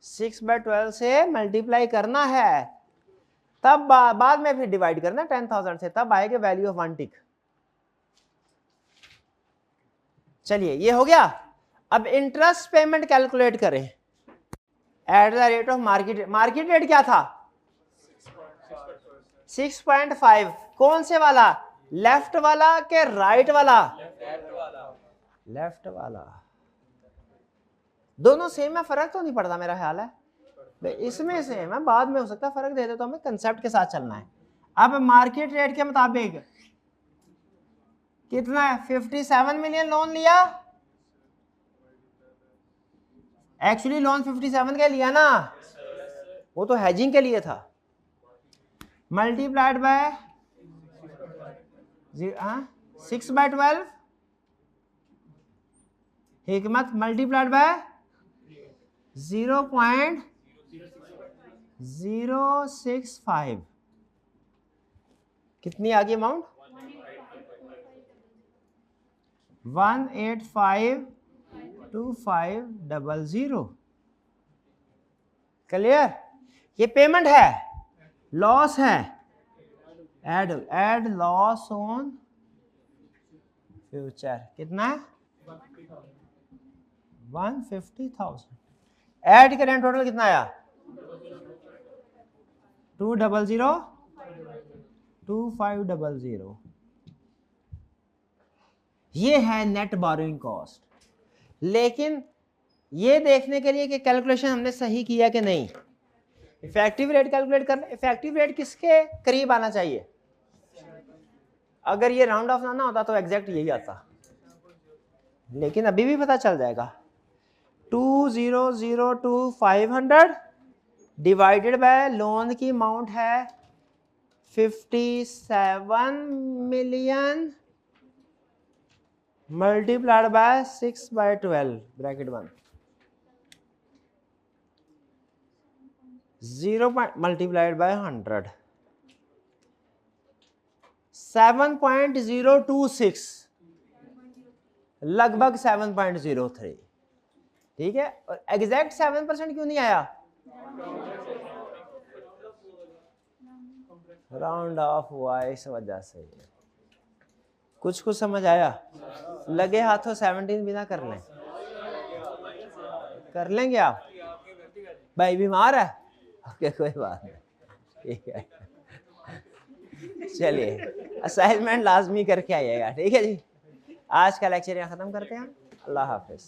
6/12 से मल्टीप्लाई करना है, तब बाद में फिर डिवाइड करना 10,000 से, तब आएगा वैल्यू ऑफ 1 टिक। चलिए ये हो गया। अब इंटरेस्ट पेमेंट कैलकुलेट करें eight the rate of market. Market rate क्या था, 6.5। कौन से वाला, लेफ्ट वाला के राइट वाला, लेफ्ट वाला। दोनों सेम है, फर्क तो नहीं पड़ता मेरा ख्याल है। इसमें सेम है, बाद में हो सकता है फर्क दे दे, तो हमें कंसेप्ट के साथ चलना है। अब मार्केट रेट के मुताबिक कितना है, 57 मिलियन लोन लिया। एक्चुअली लोन 57 के लिया ना, वो तो हेजिंग के लिए था। मल्टीप्लाइड बाय 6/12, हिकमत मल्टीप्लाइड बाय 0.065, कितनी आ गई अमाउंट, 1852500। क्लियर, ये पेमेंट है, लॉस है, एड लॉस ऑन फ्यूचर, कितना है 150,000। ऐड करें, टोटल कितना आया 200,2500। ये है नेट बोरोइंग कॉस्ट। लेकिन ये देखने के लिए कि कैलकुलेशन हमने सही किया कि नहीं, इफेक्टिव रेट कैलकुलेट करना। इफेक्टिव रेट किसके करीब आना चाहिए, अगर ये राउंड ऑफ ना होता तो एग्जैक्ट यही आता, लेकिन अभी भी पता चल जाएगा। 2002,500 डिवाइडेड बाय लोन की अमाउंट है 57 million multiplied by 6/12 bracket 1, 0 multiplied by 100, 7.026, लगभग 7.03। ठीक है, और एग्जैक्ट 7% क्यों नहीं आया, राउंड ऑफ हुआ, इस वजह से। कुछ समझ आया, लगे हाथों 17 भी ना कर लें, कर लेंगे आप, भाई बीमार है, ओके कोई बात नहीं, ठीक है। चलिए असाइनमेंट लाजमी करके आइएगा, ठीक है जी। आज का लेक्चर यहाँ खत्म करते हैं, अल्लाह हाफिज।